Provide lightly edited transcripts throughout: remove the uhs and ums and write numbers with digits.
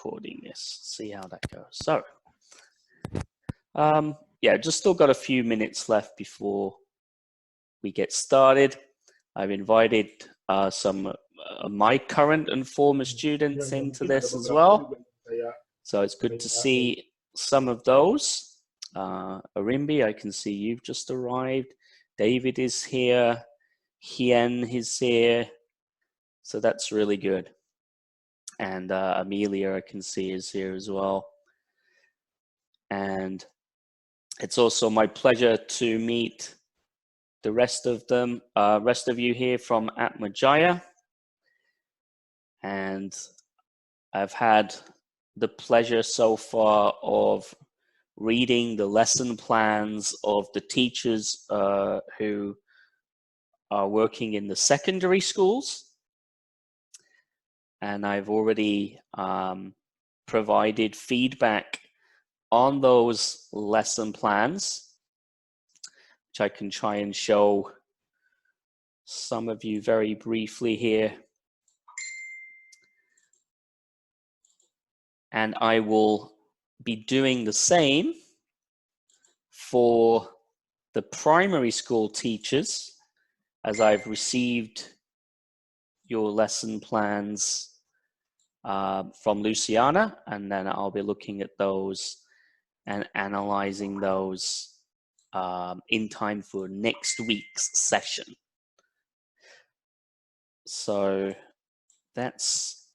recording this, see how that goes. So, yeah, just still got a few minutes left before we get started. I've invited some my current and former students into this as well. So it's good to see some of those. Arimbi, I can see you've just arrived. David is here. Hien is here. So that's really good. And Amelia, I can see, is here as well. And it's also my pleasure to meet the rest of them, rest of you here from Atmajaya. And I've had the pleasure so far of reading the lesson plans of the teachers who are working in the secondary schools. And I've already provided feedback on those lesson plans, which I can try and show some of you very briefly here. And I will be doing the same for the primary school teachers, as I've received your lesson plans from Luciana, and then I'll be looking at those and analyzing those in time for next week's session. So that's,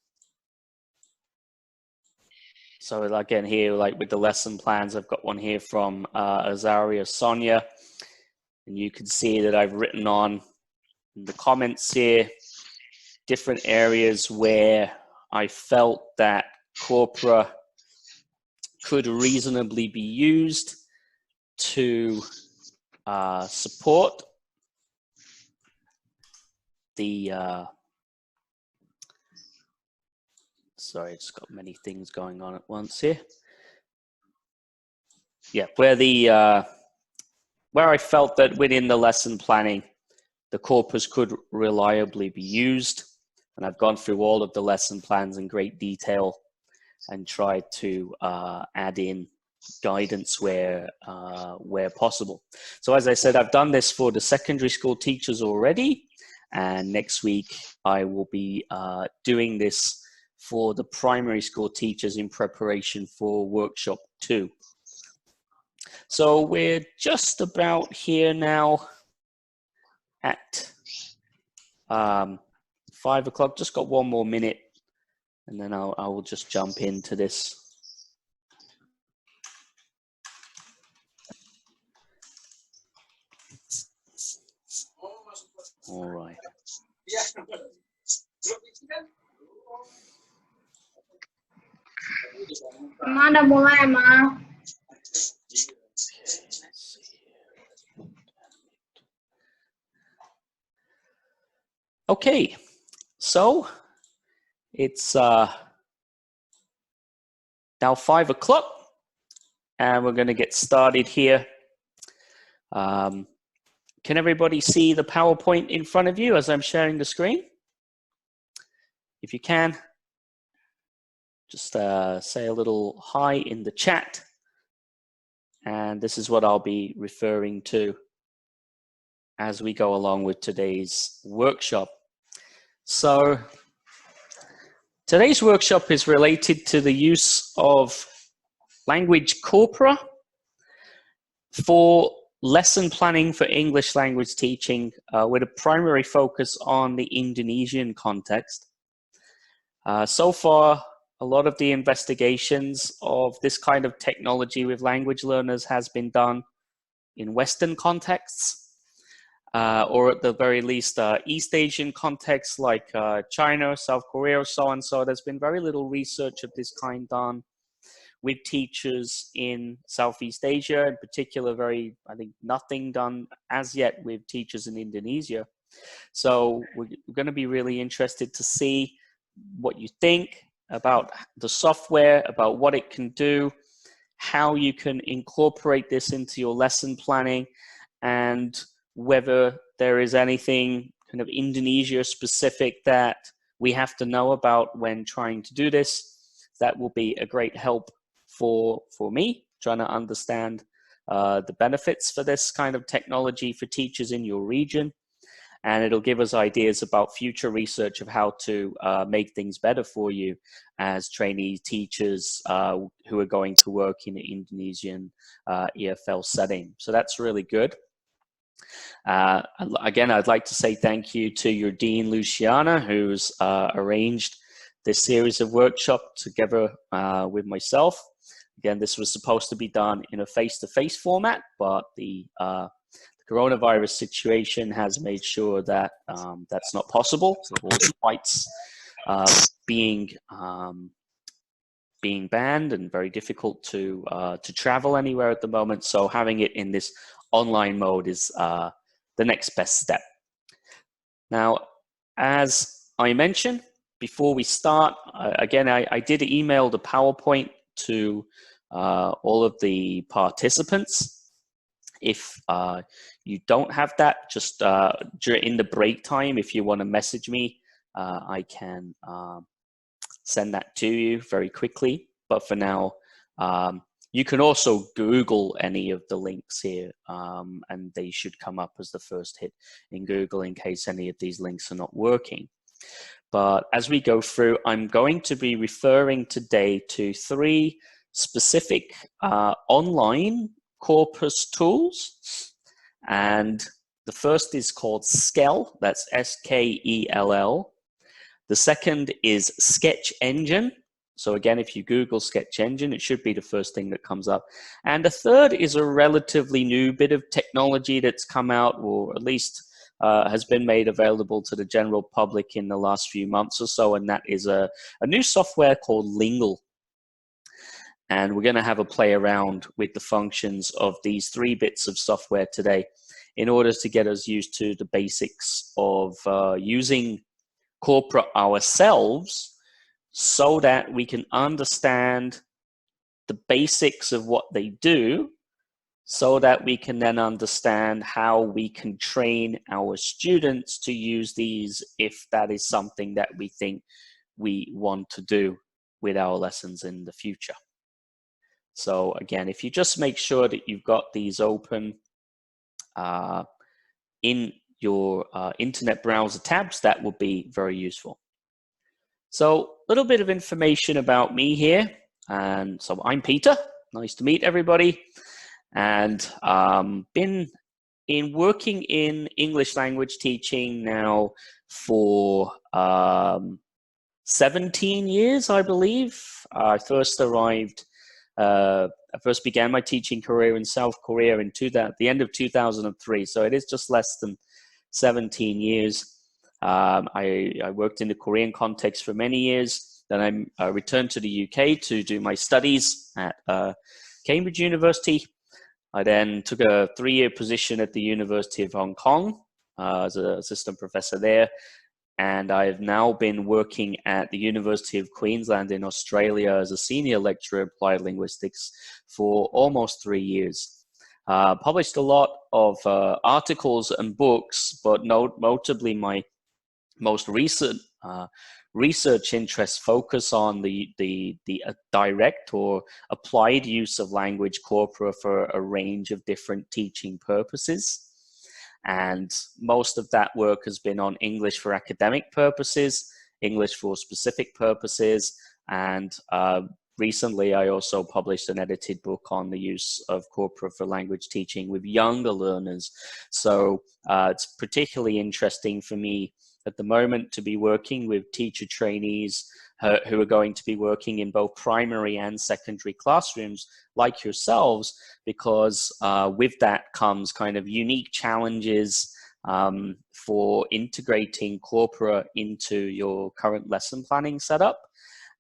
so again here, like with the lesson plans, I've got one here from Azaria Sonia, and you can see that I've written on in the comments here different areas where I felt that Corpora could reasonably be used to support the sorry, it's got many things going on at once here. Yeah, where the where I felt that within the lesson planning, the corpus could reliably be used, and I've gone through all of the lesson plans in great detail and tried to add in guidance where possible. So as I said, I've done this for the secondary school teachers already, and next week I will be doing this for the primary school teachers in preparation for workshop 2. So we're just about here now at 5 o'clock. Just got one more minute, and then I will just jump into this. All right. Ma, udah mulai, Ma. Okay, so it's now 5 o'clock, and we're going to get started here. Can everybody see the PowerPoint in front of you as I'm sharing the screen? If you can, just say a little hi in the chat. And this is what I'll be referring to as we go along with today's workshop. So today's workshop is related to the use of language corpora for lesson planning for English language teaching, with a primary focus on the Indonesian context. So far, a lot of the investigations of this kind of technology with language learners has been done in Western contexts, or at the very least East Asian contexts like China, South Korea, so on. So there's been very little research of this kind done with teachers in Southeast Asia, in particular, I think nothing done as yet with teachers in Indonesia. So we're going to be really interested to see what you think about the software, about what it can do, how you can incorporate this into your lesson planning, and whether there is anything kind of Indonesia specific that we have to know about when trying to do this. that will be a great help for me trying to understand the benefits for this kind of technology for teachers in your region. And it'll give us ideas about future research of how to make things better for you as trainee teachers who are going to work in an Indonesian EFL setting. So that's really good. Again, I'd like to say thank you to your Dean, Luciana, who's arranged this series of workshops together with myself. Again, this was supposed to be done in a face-to-face format, but the coronavirus situation has made sure that that's not possible. So all the flights being banned and very difficult to travel anywhere at the moment. So having it in this online mode is the next best step. Now, as I mentioned before we start, again, I did email the PowerPoint to all of the participants. If you don't have that, just in the break time, if you want to message me, I can send that to you very quickly. But for now, you can also Google any of the links here, and they should come up as the first hit in Google in case any of these links are not working. But as we go through, I'm going to be referring today to 3 specific online corpus tools, and the first is called SKELL, that's S-K-E-L-L. The second is SketchEngine. So again, if you Google SketchEngine, it should be the first thing that comes up. And the third is a relatively new bit of technology that's come out, or at least has been made available to the general public in the last few months or so, and that is a new software called Linggle. And we're going to have a play around with the functions of these 3 bits of software today in order to get us used to the basics of using Corpora ourselves so that we can understand the basics of what they do, so that we can then understand how we can train our students to use these if that is something that we think we want to do with our lessons in the future. So again, if you just make sure that you've got these open in your internet browser tabs, that will be very useful. So a little bit of information about me here. And so I'm Peter. Nice to meet everybody. And been working in English language teaching now for 17 years, I believe. I first began my teaching career in South Korea in the end of 2003. So it is just less than 17 years. I worked in the Korean context for many years. Then I returned to the UK to do my studies at Cambridge University. I then took a 3-year position at the University of Hong Kong as an assistant professor there. And I've now been working at the University of Queensland in Australia as a senior lecturer in applied linguistics for almost 3 years. Published a lot of articles and books, but notably my most recent research interests focus on the direct or applied use of language corpora for a range of different teaching purposes. And most of that work has been on English for academic purposes, English for specific purposes, and recently I also published an edited book on the use of corpora for language teaching with younger learners. So it's particularly interesting for me at the moment to be working with teacher trainees who are going to be working in both primary and secondary classrooms like yourselves, because with that comes kind of unique challenges for integrating corpora into your current lesson planning setup,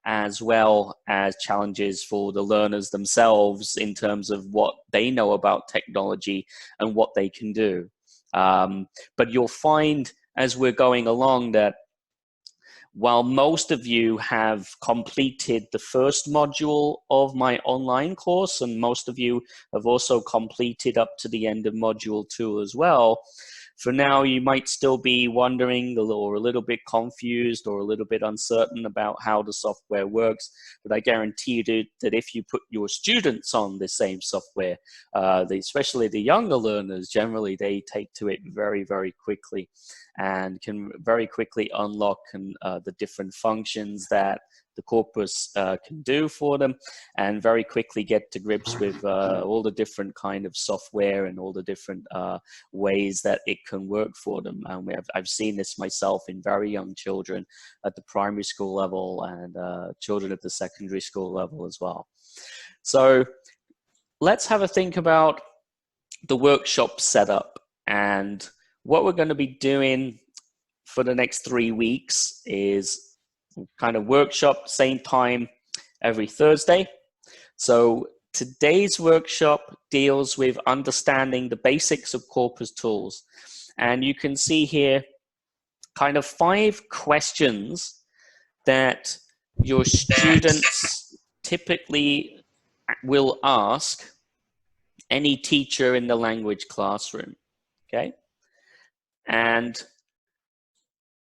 as well as challenges for the learners themselves in terms of what they know about technology and what they can do. But you'll find as we're going along that while most of you have completed the first module of my online course, and most of you have also completed up to the end of module 2 as well, For now, you might still be wondering or a little bit confused or a little bit uncertain about how the software works, but I guarantee you that if you put your students on the same software, especially the younger learners, generally they take to it very, very quickly and can very quickly unlock the different functions that the corpus can do for them, and very quickly get to grips with all the different kind of software and all the different ways that it can work for them. And I've seen this myself in very young children at the primary school level and children at the secondary school level as well. So let's have a think about the workshop setup. And what we're going to be doing for the next 3 weeks is kind of workshop, same time every Thursday. So today's workshop deals with understanding the basics of corpus tools. And you can see here kind of 5 questions that your students typically will ask any teacher in the language classroom, okay? And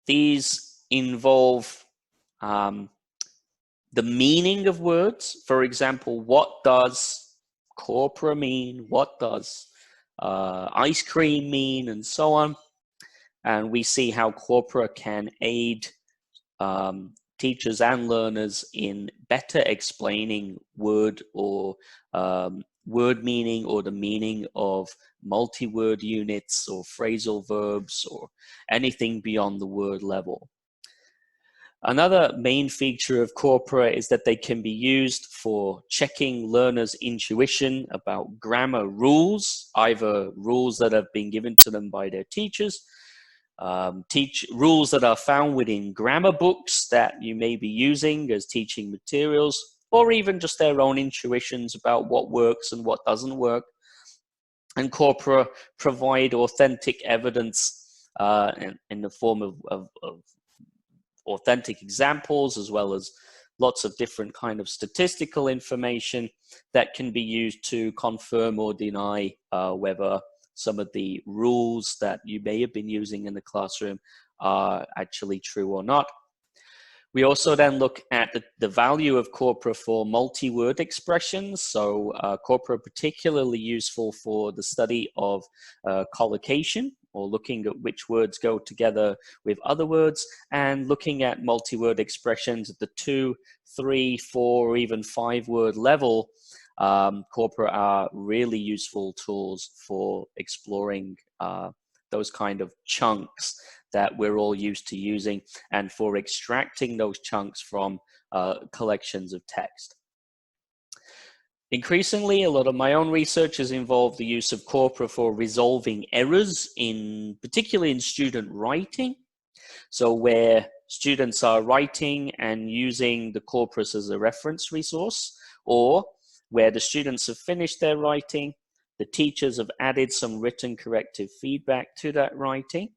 these involve the meaning of words. For example, what does corpora mean? What does ice cream mean? And so on. And we see how corpora can aid teachers and learners in better explaining word or word meaning, or the meaning of multi-word units or phrasal verbs or anything beyond the word level. Another main feature of corpora is that they can be used for checking learners' intuition about grammar rules, either rules that have been given to them by their teachers, rules that are found within grammar books that you may be using as teaching materials, or even just their own intuitions about what works and what doesn't work. And corpora provide authentic evidence in the form of authentic examples, as well as lots of different kind of statistical information that can be used to confirm or deny whether some of the rules that you may have been using in the classroom are actually true or not. We also then look at the value of corpora for multi-word expressions. So corpora particularly useful for the study of collocation, or looking at which words go together with other words, and looking at multi-word expressions at the 2, 3, 4, or even 5-word level. Corpora are really useful tools for exploring those kind of chunks that we're all used to using, and for extracting those chunks from collections of text. Increasingly, a lot of my own research has involved the use of corpora for resolving errors, particularly in student writing. So where students are writing and using the corpus as a reference resource, or where the students have finished their writing, the teachers have added some written corrective feedback to that writing,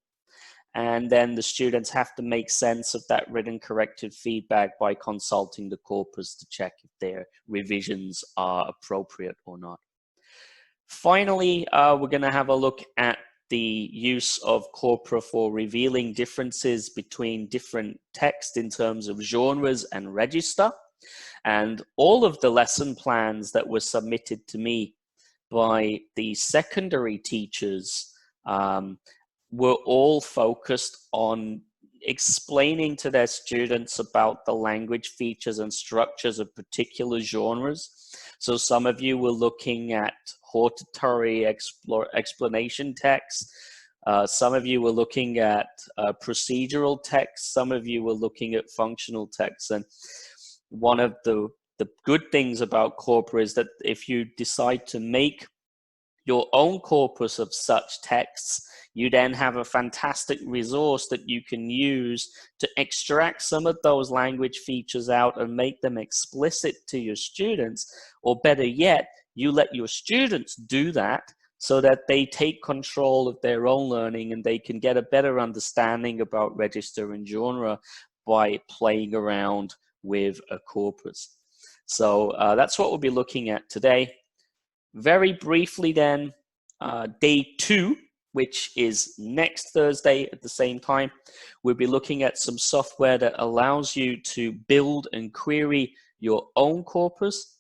and then the students have to make sense of that written corrective feedback by consulting the corpus to check if their revisions are appropriate or not. Finally, we're going to have a look at the use of corpora for revealing differences between different text in terms of genres and register. And all of the lesson plans that were submitted to me by the secondary teachers were all focused on explaining to their students about the language features and structures of particular genres. So some of you were looking at hortatory explanation text. Some of you were looking at procedural text. Some of you were looking at functional text. And one of the good things about corpora is that if you decide to make your own corpus of such texts, you then have a fantastic resource that you can use to extract some of those language features out and make them explicit to your students. Or better yet, you let your students do that so that they take control of their own learning and they can get a better understanding about register and genre by playing around with a corpus. So that's what we'll be looking at today. Very briefly then, day 2 which is next Thursday at the same time. We'll be looking at some software that allows you to build and query your own corpus,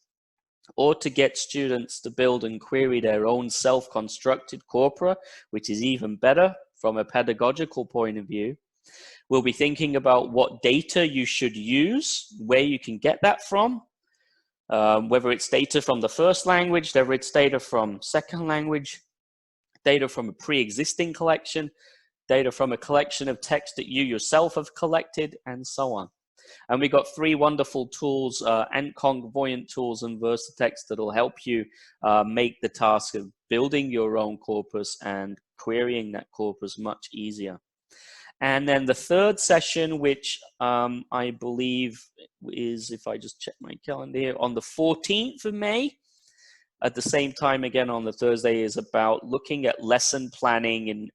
or to get students to build and query their own self-constructed corpora, which is even better from a pedagogical point of view. We'll be thinking about what data you should use, where you can get that from, whether it's data from the first language, whether it's data from second language, data from a pre-existing collection, data from a collection of text that you yourself have collected, and so on. And we got 3 wonderful tools, Ankong, Voyant Tools, and Versatext, that will help you make the task of building your own corpus and querying that corpus much easier. And then the third session, which I believe is, if I just check my calendar here, on the 14th of May, at the same time again on the Thursday, is about looking at lesson planning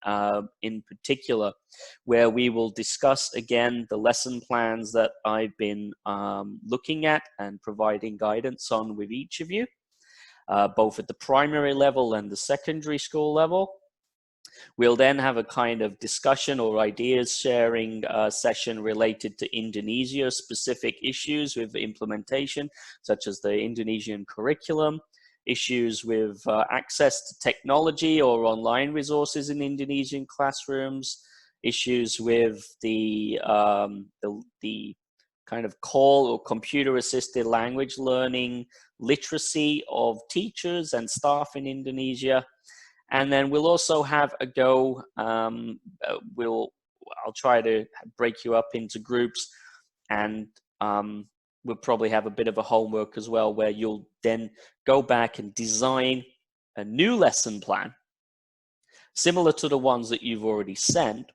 in particular, where we will discuss again the lesson plans that I've been looking at and providing guidance on with each of you, both at the primary level and the secondary school level. We'll then have a kind of discussion or ideas sharing session related to Indonesia specific issues with implementation, such as the Indonesian curriculum, issues with access to technology or online resources in Indonesian classrooms, issues with the kind of call or computer-assisted language learning literacy of teachers and staff in Indonesia. And then we'll also have a go, I'll try to break you up into groups, and we'll probably have a bit of a homework as well, where you'll then go back and design a new lesson plan, similar to the ones that you've already sent.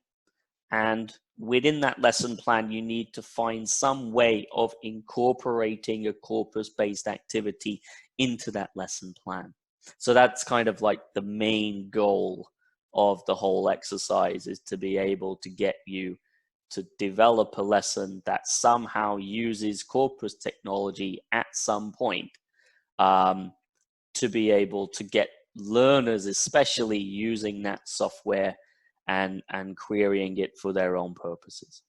And within that lesson plan, you need to find some way of incorporating a corpus-based activity into that lesson plan. So that's kind of like the main goal of the whole exercise, is to be able to get you to develop a lesson that somehow uses corpus technology at some point, to be able to get learners especially using that software and querying it for their own purposes.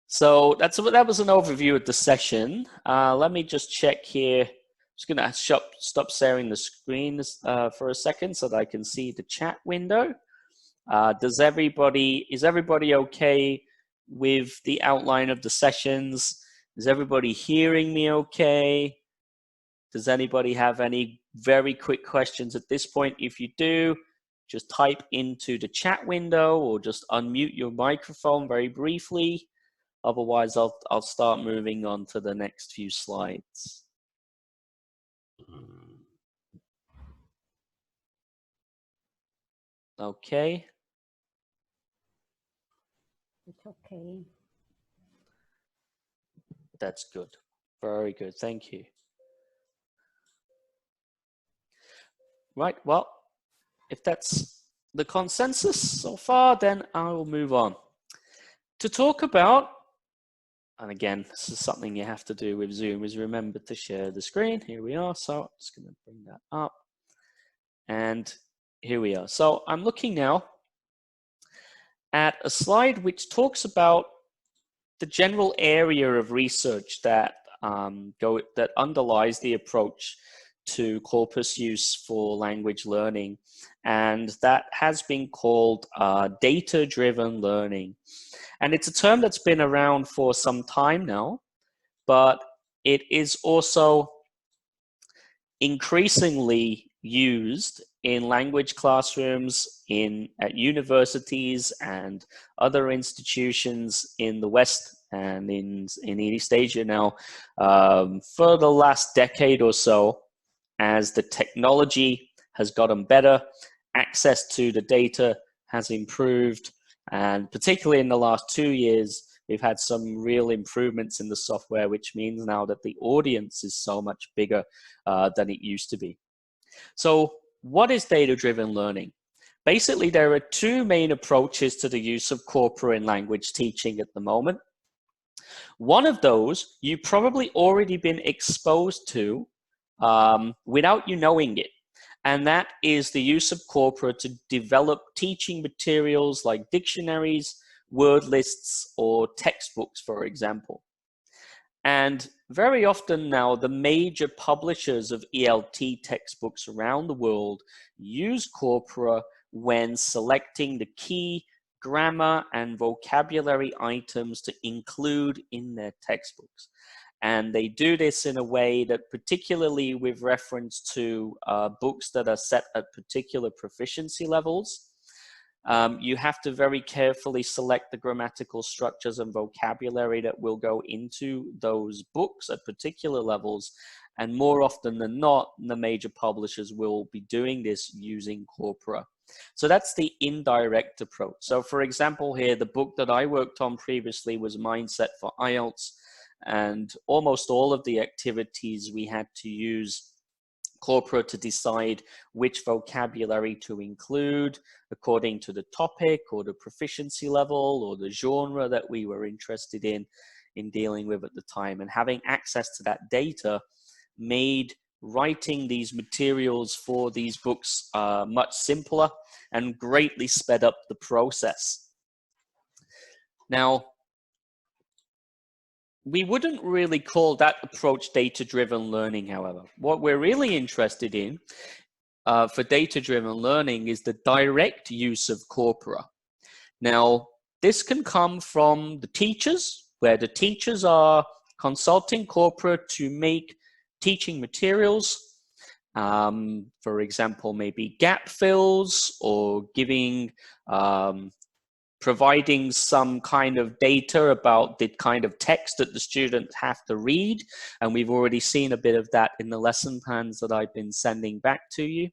So that was an overview of the session. Let me just check here. I'm just gonna stop sharing the screen for a second so that I can see the chat window. Is everybody okay with the outline of the sessions? Is everybody hearing me okay? Does anybody have any very quick questions at this point? If you do, just type into the chat window or just unmute your microphone very briefly. Otherwise, I'll start moving on to the next few slides. Okay. It's okay. That's good. Very good. Thank you. Right. Well, if that's the consensus so far, then I will move on to talk about, and again, this is something you have to do with Zoom, is remember to share the screen. Here we are. So I'm just going to bring that up. And here we are. So I'm looking now at a slide which talks about the general area of research that that underlies the approach to corpus use for language learning, and that has been called data-driven learning. And it's a term that's been around for some time now, but it is also increasingly used in language classrooms, at universities and other institutions in the West and in East Asia now for the last decade or so, as the technology has gotten better, access to the data has improved, and particularly in the last 2 years, we've had some real improvements in the software, which means now that the audience is so much bigger than it used to be. So what is data-driven learning? Basically, there are 2 main approaches to the use of corpora in language teaching at the moment. One of those you've probably already been exposed to without you knowing it. And that is the use of corpora to develop teaching materials like dictionaries, word lists, or textbooks, for example. And very often now, the major publishers of ELT textbooks around the world use corpora when selecting the key grammar and vocabulary items to include in their textbooks. And they do this in a way that, particularly with reference to books that are set at particular proficiency levels, you have to very carefully select the grammatical structures and vocabulary that will go into those books at particular levels. And more often than not, the major publishers will be doing this using corpora. So that's the indirect approach. So for example here, the book that I worked on previously was Mindset for IELTS. And almost all of the activities we had to use corpora to decide which vocabulary to include according to the topic or the proficiency level or the genre that we were interested in dealing with at the time. And having access to that data made writing these materials for these books much simpler and greatly sped up the process. Now, we wouldn't really call that approach data-driven learning, however. What we're really interested in for data-driven learning is the direct use of corpora. Now, this can come from the teachers, where the teachers are consulting corpora to make teaching materials, for example, maybe gap fills or giving providing some kind of data about the kind of text that the students have to read. And we've already seen a bit of that in the lesson plans that I've been sending back to you.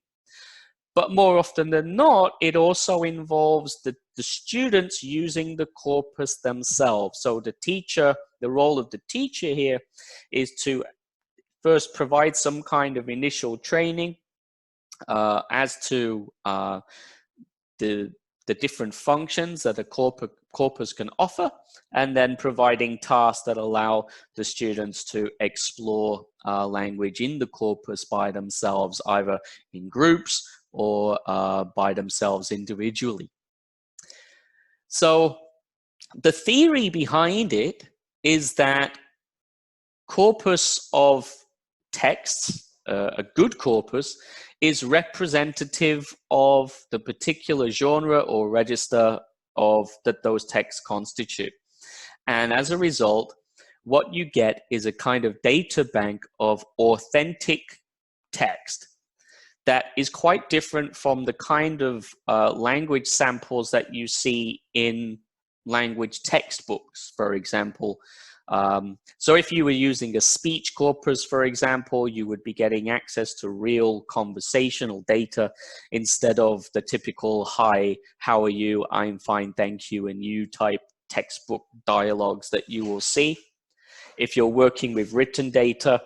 But more often than not, it also involves the students using the corpus themselves. So the teacher, the role of the teacher here is to first provide some kind of initial training as to the different functions that a corpus can offer, and then providing tasks that allow the students to explore language in the corpus by themselves, either in groups or by themselves individually. So the theory behind it is that corpus of texts, a good corpus, is representative of the particular genre or register of that those texts constitute. And as a result, what you get is a kind of data bank of authentic text that is quite different from the kind of language samples that you see in language textbooks, for example. So if you were using a speech corpus, for example, you would be getting access to real conversational data instead of the typical, hi, how are you, I'm fine, thank you, and you type textbook dialogues that you will see. If you're working with written data,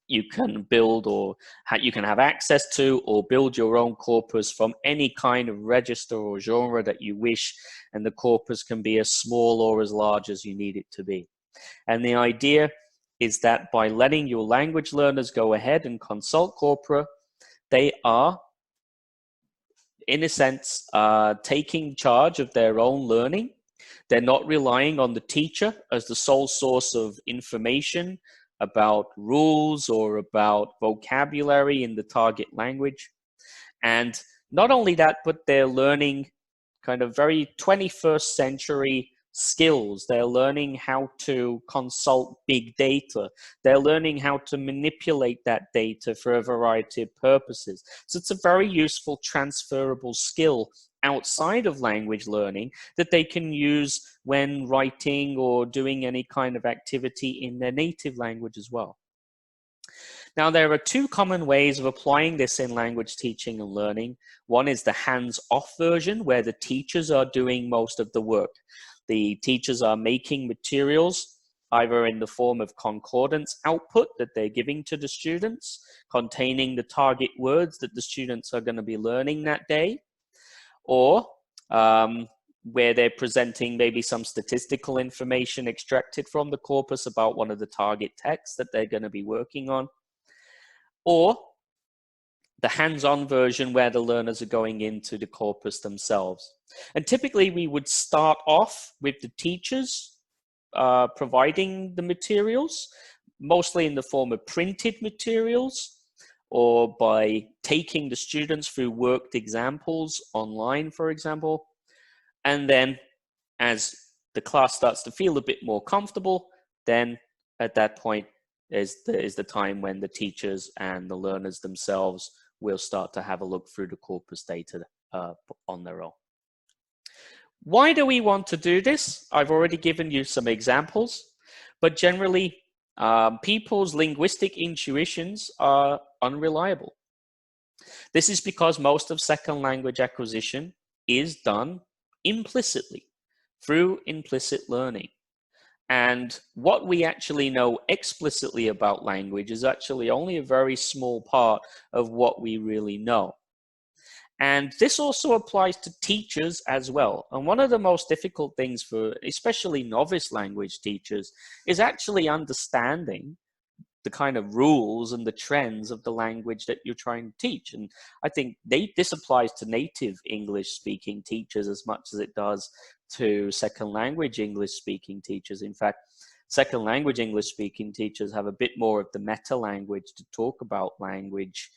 you can build or you can have access to or build your own corpus from any kind of register or genre that you wish, and the corpus can be as small or as large as you need it to be. And the idea is that by letting your language learners go ahead and consult corpora, they are, in a sense, taking charge of their own learning. They're not relying on the teacher as the sole source of information about rules or about vocabulary in the target language. And not only that, but they're learning kind of very 21st century skills. They're learning how to consult big data. They're learning how to manipulate that data for a variety of purposes. So it's a very useful transferable skill outside of language learning that they can use when writing or doing any kind of activity in their native language as well. Now, there are two common ways of applying this in language teaching and learning. One is the hands-off version, where the teachers are doing most of the work. The teachers are making materials either in the form of concordance output that they're giving to the students, containing the target words that the students are going to be learning that day, or where they're presenting maybe some statistical information extracted from the corpus about one of the target texts that they're going to be working on. Or the hands-on version where the learners are going into the corpus themselves. And typically we would start off with the teachers providing the materials, mostly in the form of printed materials, or by taking the students through worked examples online, for example. And then as the class starts to feel a bit more comfortable, then at that point is the time when the teachers and the learners themselves will start to have a look through the corpus data on their own. Why do we want to do this? I've already given you some examples, but generally people's linguistic intuitions are unreliable. This is because most of second language acquisition is done implicitly through implicit learning. And what we actually know explicitly about language is actually only a very small part of what we really know. And this also applies to teachers as well. And one of the most difficult things for especially novice language teachers is actually understanding the kind of rules and the trends of the language that you're trying to teach. And I think this applies to native English speaking teachers as much as it does to second language English speaking teachers. In fact, second language English speaking teachers have a bit more of the meta language to talk about language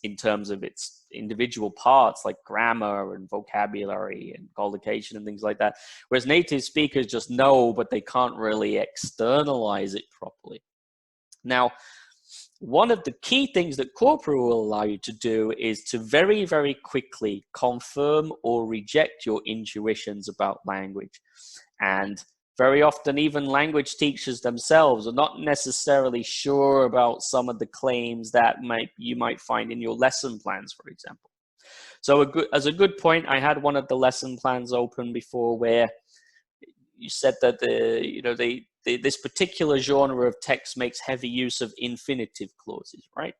in terms of its individual parts like grammar and vocabulary and collocation and things like that. Whereas native speakers just know, but they can't really externalize it properly. Now, one of the key things that Corpora will allow you to do is to very, very quickly confirm or reject your intuitions about language. And very often, even language teachers themselves are not necessarily sure about some of the claims that you might find in your lesson plans, for example. So as a good point, I had one of the lesson plans open before where you said that this particular genre of text makes heavy use of infinitive clauses, right?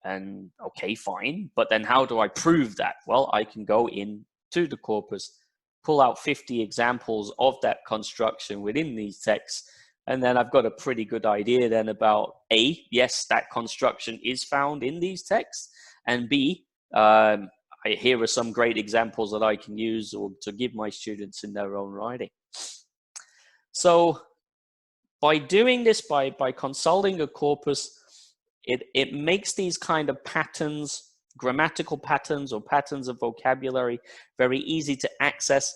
And okay, fine, but then how do I prove that? Well, I can go into the corpus, pull out 50 examples of that construction within these texts, and then I've got a pretty good idea then about A, yes, that construction is found in these texts, and B, here are some great examples that I can use or to give my students in their own writing. So by doing this, by consulting a corpus, it makes these kind of patterns, grammatical patterns or patterns of vocabulary, very easy to access.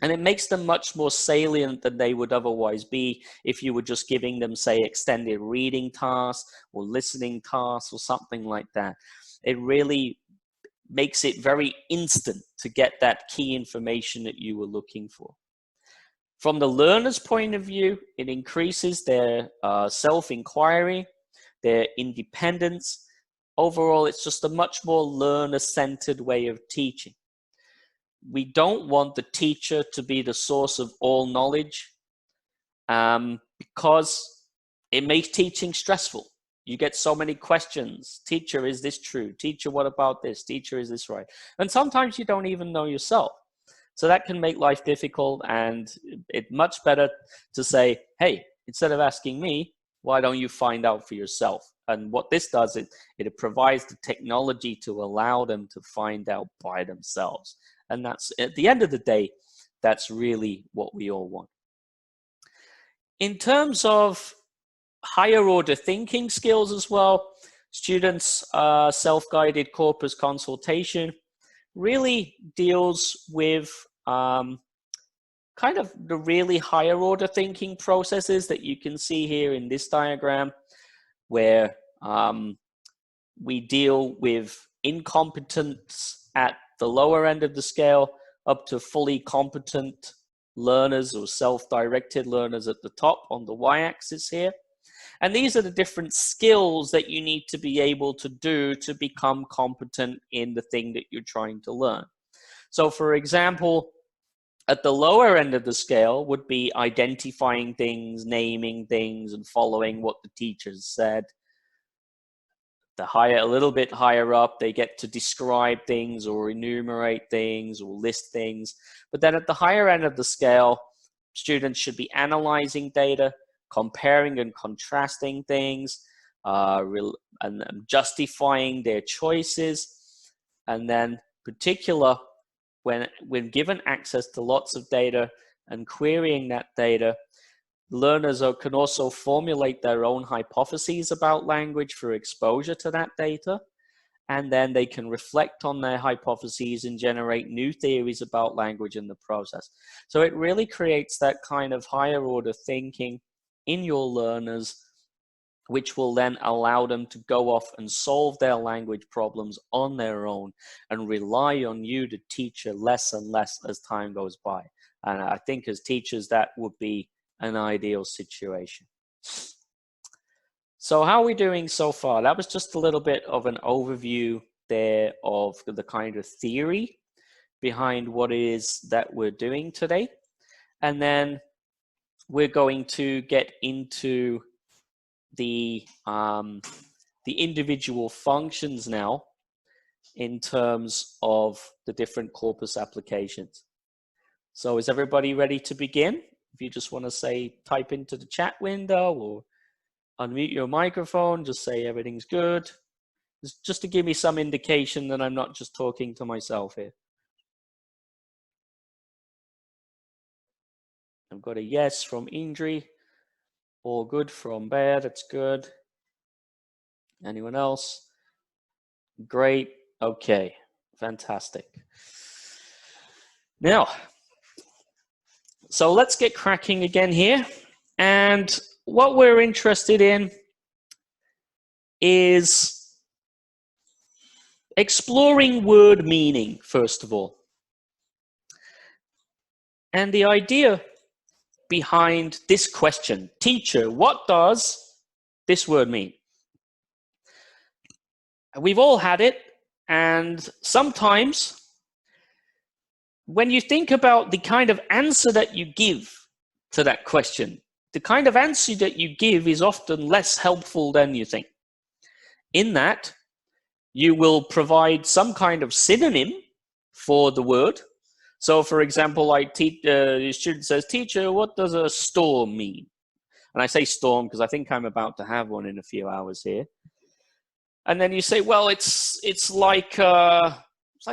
And it makes them much more salient than they would otherwise be if you were just giving them, say, extended reading tasks or listening tasks or something like that. It really makes it very instant to get that key information that you were looking for. From the learner's point of view, it increases their self-inquiry, their independence. Overall, it's just a much more learner-centered way of teaching. We don't want the teacher to be the source of all knowledge because it makes teaching stressful. You get so many questions. Teacher, is this true? Teacher, what about this? Teacher, is this right? And sometimes you don't even know yourself. So that can make life difficult, and it's much better to say, hey, instead of asking me, why don't you find out for yourself? And what this does, it provides the technology to allow them to find out by themselves. And that's, at the end of the day, that's really what we all want. In terms of higher order thinking skills as well, students' self-guided corpus consultation really deals with kind of the really higher order thinking processes that you can see here in this diagram, where we deal with incompetence at the lower end of the scale up to fully competent learners or self-directed learners at the top on the y-axis here. And these are the different skills that you need to be able to do to become competent in the thing that you're trying to learn. So for example, at the lower end of the scale would be identifying things, naming things, and following what the teachers said. A little bit higher up, they get to describe things or enumerate things or list things. But then at the higher end of the scale, students should be analyzing data, comparing and contrasting things, and justifying their choices. And then particular, when given access to lots of data and querying that data, learners can also formulate their own hypotheses about language through exposure to that data. And then they can reflect on their hypotheses and generate new theories about language in the process. So it really creates that kind of higher order thinking in your learners, which will then allow them to go off and solve their language problems on their own and rely on you to teach less and less as time goes by. And I think as teachers, that would be an ideal situation. So how are we doing so far? That was just a little bit of an overview there of the kind of theory behind what it is that we're doing today. And then we're going to get into the individual functions now in terms of the different corpus applications. So is everybody ready to begin? If you just want to say, type into the chat window or unmute your microphone, just say everything's good. Just to give me some indication that I'm not just talking to myself here. I've got a yes from Indri. All good from Bear, that's good. Anyone else? Great, okay, fantastic. Now, so let's get cracking again here. And what we're interested in is exploring word meaning, first of all. And the idea behind this question, teacher, what does this word mean? We've all had it, and sometimes when you think about the kind of answer that you give to that question, the kind of answer that you give is often less helpful than you think. In that, you will provide some kind of synonym for the word. So for example, like the student says, teacher, what does a storm mean? And I say storm because I think I'm about to have one in a few hours here. And then you say, well, it's like a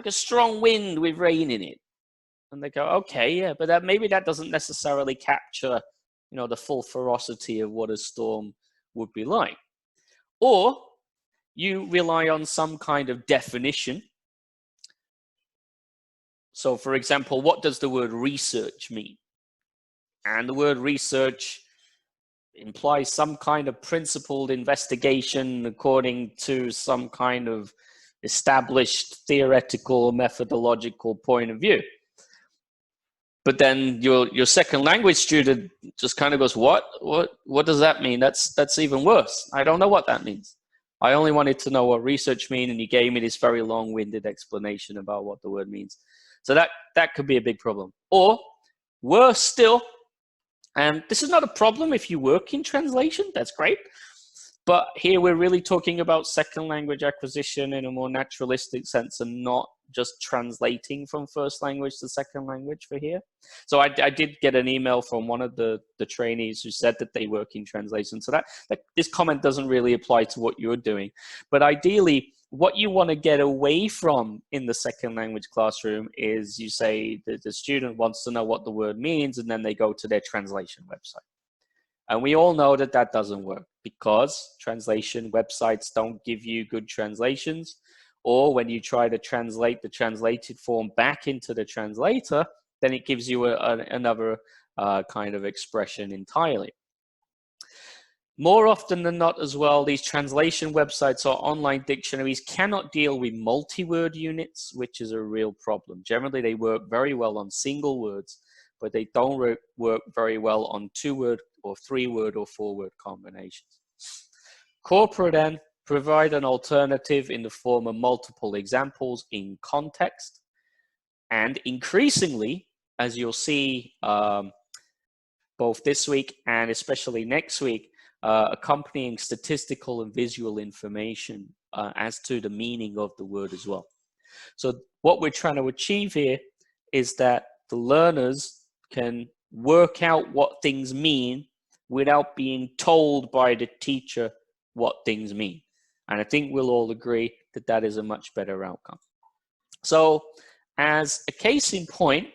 strong wind with rain in it. And they go, okay, yeah, but maybe that doesn't necessarily capture, you know, the full ferocity of what a storm would be like. Or you rely on some kind of definition. So for example, what does the word research mean? And the word research implies some kind of principled investigation according to some kind of established theoretical methodological point of view. But then your second language student just kind of goes, what does that mean? That's even worse. I don't know what that means. I only wanted to know what research means, and you gave me this very long-winded explanation about what the word means. So that could be a big problem. Or worse still, and this is not a problem if you work in translation, that's great. But here we're really talking about second language acquisition in a more naturalistic sense and not just translating from first language to second language for here. So I did get an email from one of the trainees who said that they work in translation. So that this comment doesn't really apply to what you're doing. But ideally, what you want to get away from in the second language classroom is you say that the student wants to know what the word means, and then they go to their translation website. And we all know that that doesn't work because translation websites don't give you good translations, or when you try to translate the translated form back into the translator, then it gives you another kind of expression entirely. More often than not as well, these translation websites or online dictionaries cannot deal with multi-word units, which is a real problem. Generally, they work very well on single words, but they don't work very well on 2-word or 3-word or 4-word combinations. Corpora then provide an alternative in the form of multiple examples in context, and increasingly, as you'll see both this week and especially next week, accompanying statistical and visual information as to the meaning of the word as well. So what we're trying to achieve here is that the learners can work out what things mean without being told by the teacher what things mean. And I think we'll all agree that that is a much better outcome. So as a case in point,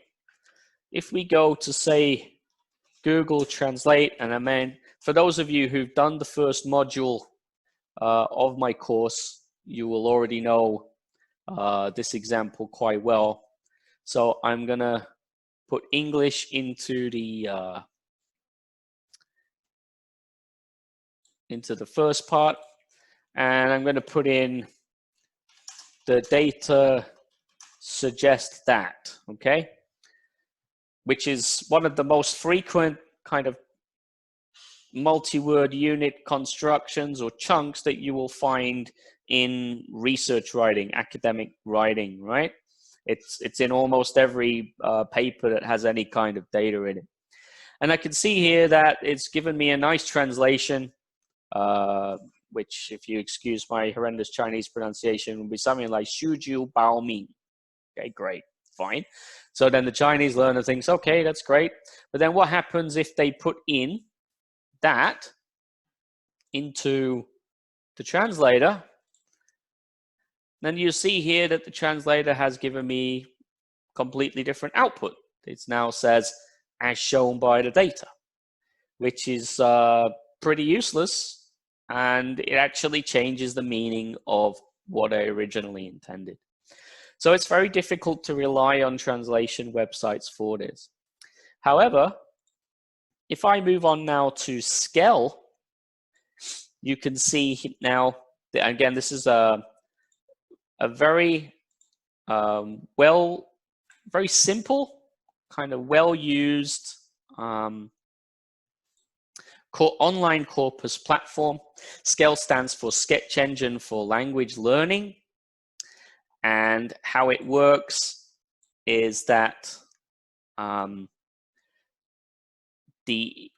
if we go to, say, Google Translate, and I mean, for those of you who've done the first module of my course, you will already know this example quite well. So I'm gonna put English into the first part, and I'm gonna put in the data suggest that, okay? Which is one of the most frequent kind of multi-word unit constructions or chunks that you will find in research writing, academic writing, right? It's in almost every paper that has any kind of data in it. And I can see here that it's given me a nice translation, which, if you excuse my horrendous Chinese pronunciation, would be something like Shuju Bao Ming. Okay, great, fine. So then the Chinese learner thinks, okay, that's great. But then what happens if they put in that into the translator? Then you see here that the translator has given me completely different output. It now says, as shown by the data, which is pretty useless, and it actually changes the meaning of what I originally intended. So it's very difficult to rely on translation websites for this. However, if I move on now to SKELL, you can see now, that, again, this is a very very simple, kind of well-used online corpus platform. SKELL stands for SketchEngine for Language Learning. And how it works is that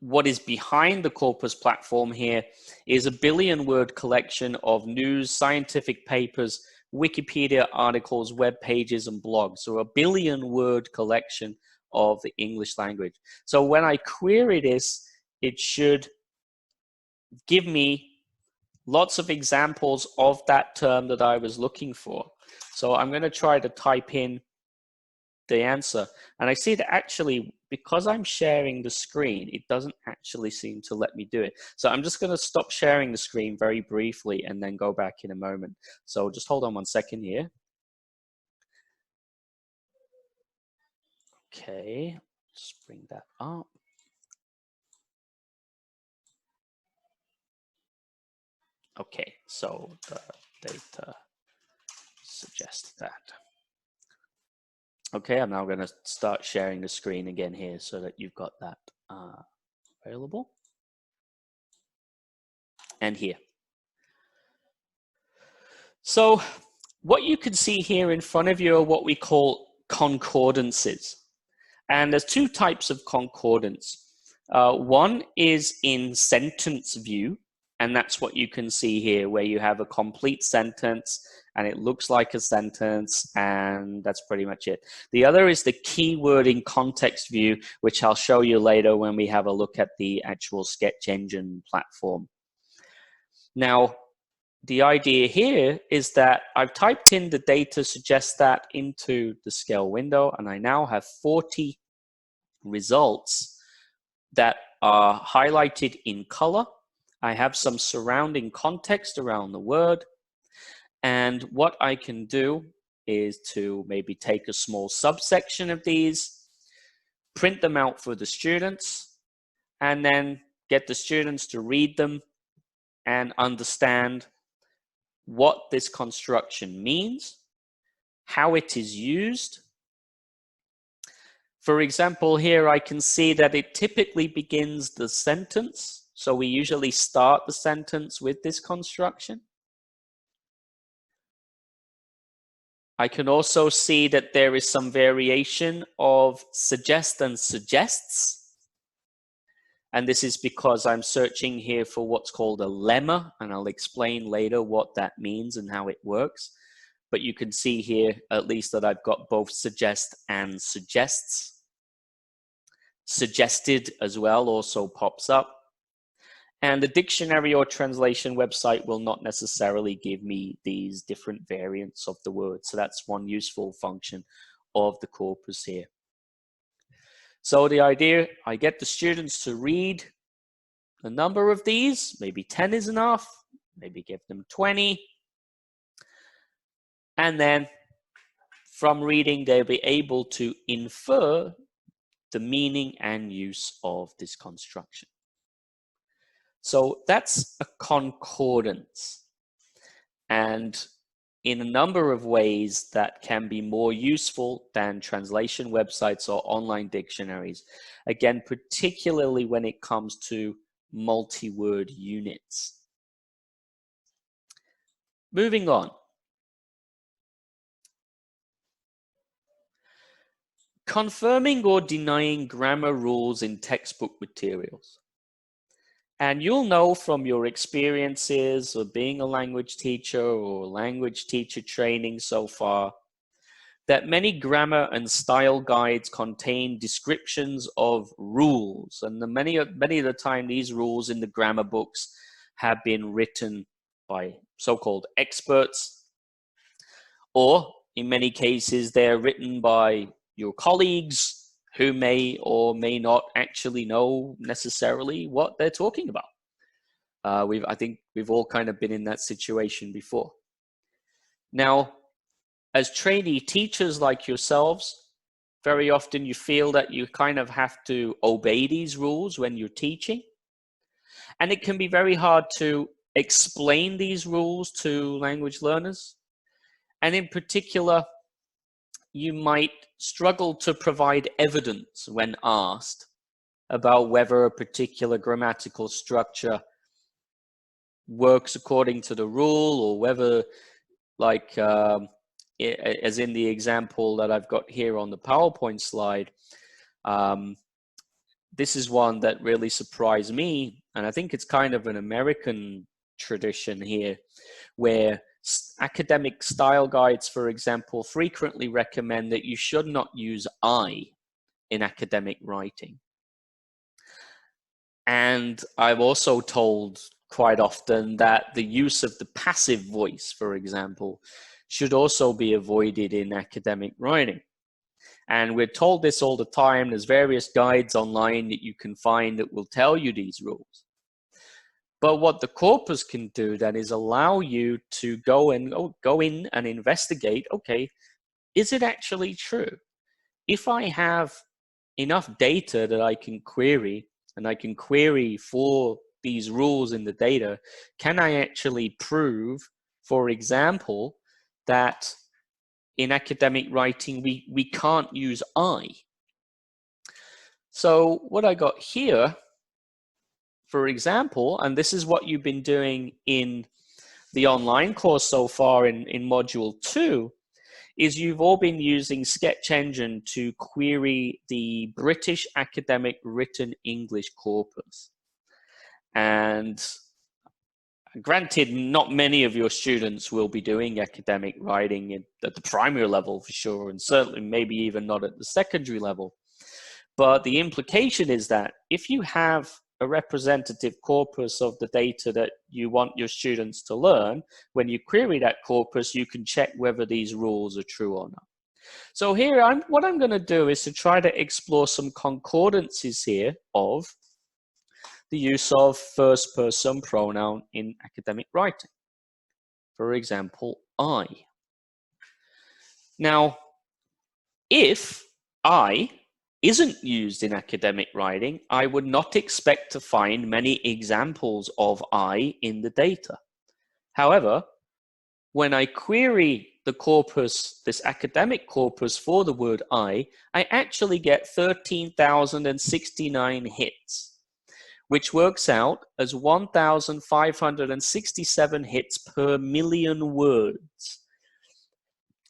what is behind the corpus platform here is a 1 billion word collection of news, scientific papers, Wikipedia articles, web pages, and blogs. So a 1 billion word collection of the English language. So when I query this, it should give me lots of examples of that term that I was looking for. So I'm going to try to type in the answer. And I see that actually, because I'm sharing the screen, it doesn't actually seem to let me do it. So I'm just going to stop sharing the screen very briefly and then go back in a moment. So just hold on 1 second here. Okay, just bring that up. Okay, so the data suggests that. Okay, I'm now going to start sharing the screen again here so that you've got that available. And here. So what you can see here in front of you are what we call concordances. And there's 2 types of concordance. One is in sentence view, and that's what you can see here, where you have a complete sentence and it looks like a sentence, and that's pretty much it. The other is the keyword in context view, which I'll show you later when we have a look at the actual SketchEngine platform. Now, the idea here is that I've typed in the data suggests that into the SKELL window, and I now have 40 results that are highlighted in color. I have some surrounding context around the word. And what I can do is to maybe take a small subsection of these, print them out for the students, and then get the students to read them and understand what this construction means, how it is used. For example, here I can see that it typically begins the sentence. So we usually start the sentence with this construction. I can also see that there is some variation of suggest and suggests. And this is because I'm searching here for what's called a lemma, and I'll explain later what that means and how it works. But you can see here, at least, that I've got both suggest and suggests. Suggested as well also pops up. And the dictionary or translation website will not necessarily give me these different variants of the word. So that's one useful function of the corpus here. So the idea, I get the students to read a number of these, maybe 10 is enough, maybe give them 20. And then from reading, they'll be able to infer the meaning and use of this construction. So that's a concordance. And in a number of ways that can be more useful than translation websites or online dictionaries. Again, particularly when it comes to multi-word units. Moving on. Confirming or denying grammar rules in textbook materials. And you'll know from your experiences of being a language teacher or language teacher training so far that many grammar and style guides contain descriptions of rules. And many of the time, these rules in the grammar books have been written by so-called experts, or in many cases, they're written by your colleagues who may or may not actually know necessarily what they're talking about. I think we've all kind of been in that situation before. Now, as trainee teachers like yourselves, very often you feel that you kind of have to obey these rules when you're teaching. And it can be very hard to explain these rules to language learners. And in particular, you might struggle to provide evidence when asked about whether a particular grammatical structure works according to the rule, or whether, like as in the example that I've got here on the PowerPoint slide, this is one that really surprised me, and I think it's kind of an American tradition here, where academic style guides, for example, frequently recommend that you should not use I in academic writing. And I've also told quite often that the use of the passive voice, for example, should also be avoided in academic writing. And we're told this all the time. There's various guides online that you can find that will tell you these rules. But what the corpus can do then is allow you to go in and investigate, okay, is it actually true? If I have enough data that I can query, and I can query for these rules in the data, can I actually prove, for example, that in academic writing, we can't use I? So what I got here, for example, and this is what you've been doing in the online course so far in Module 2, is you've all been using SketchEngine to query the British Academic Written English corpus. And granted, not many of your students will be doing academic writing at the primary level for sure, and certainly maybe even not at the secondary level. But the implication is that if you have a representative corpus of the data that you want your students to learn, when you query that corpus, you can check whether these rules are true or not. So here, what I'm going to do is to try to explore some concordances here of the use of first-person pronoun in academic writing. For example, I. Now, if I isn't used in academic writing, I would not expect to find many examples of I in the data. However, when I query the corpus, this academic corpus for the word I actually get 13,069 hits, which works out as 1,567 hits per million words.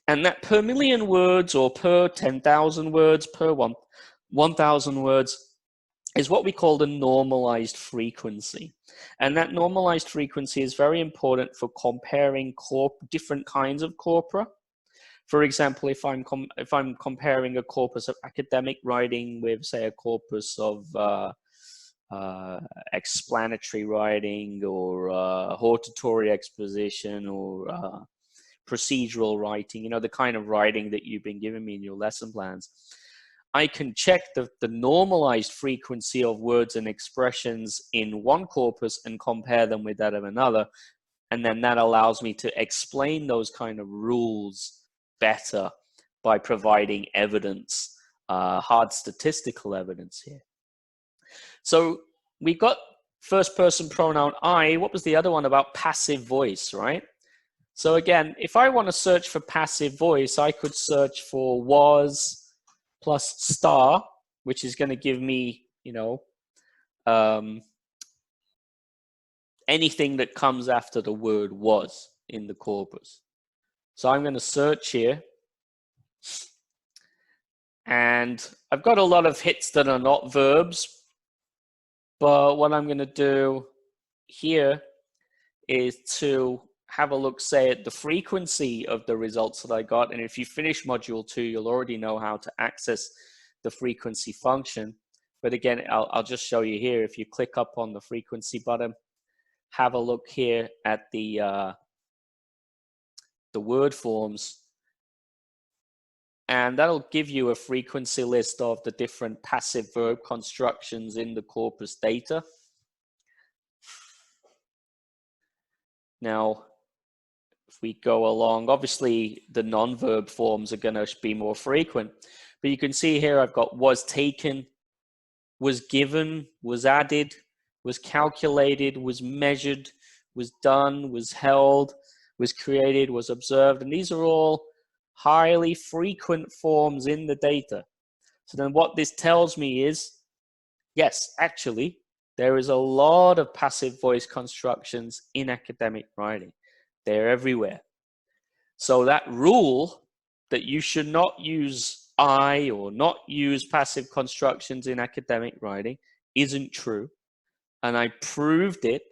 And that per million words, or per 10,000 words, per 1,000 words, is what we call the normalized frequency. And that normalized frequency is very important for comparing different kinds of corpora. For example, if I'm comparing a corpus of academic writing with, say, a corpus of explanatory writing or hortatory exposition or procedural writing, you know, the kind of writing that you've been giving me in your lesson plans, I can check the normalized frequency of words and expressions in one corpus and compare them with that of another. And then that allows me to explain those kind of rules better by providing evidence, hard statistical evidence here. So we got first person pronoun I. What was the other one about passive voice, right? So again, if I want to search for passive voice, I could search for was plus star, which is going to give me, you know, anything that comes after the word was in the corpus. So I'm going to search here. And I've got a lot of hits that are not verbs. But what I'm going to do here is to have a look, say, at the frequency of the results that I got. And if you finish module 2, you'll already know how to access the frequency function. But again, I'll just show you here. If you click up on the frequency button, have a look here at the word forms. And that'll give you a frequency list of the different passive verb constructions in the corpus data. Now, if we go along, obviously the non-verb forms are going to be more frequent. But you can see here I've got was taken, was given, was added, was calculated, was measured, was done, was held, was created, was observed. And these are all highly frequent forms in the data. So then what this tells me is, yes, actually, there is a lot of passive voice constructions in academic writing. They're everywhere. So that rule that you should not use I or not use passive constructions in academic writing isn't true. And I proved it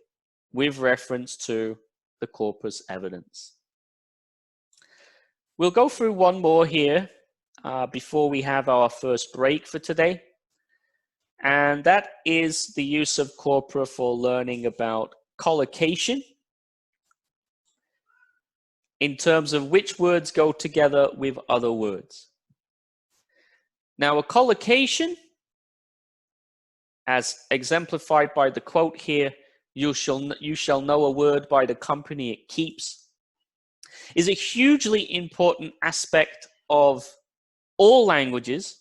with reference to the corpus evidence. We'll go through one more here before we have our first break for today. And that is the use of corpora for learning about collocation in terms of which words go together with other words. Now, a collocation, as exemplified by the quote here, you shall know a word by the company it keeps, is a hugely important aspect of all languages.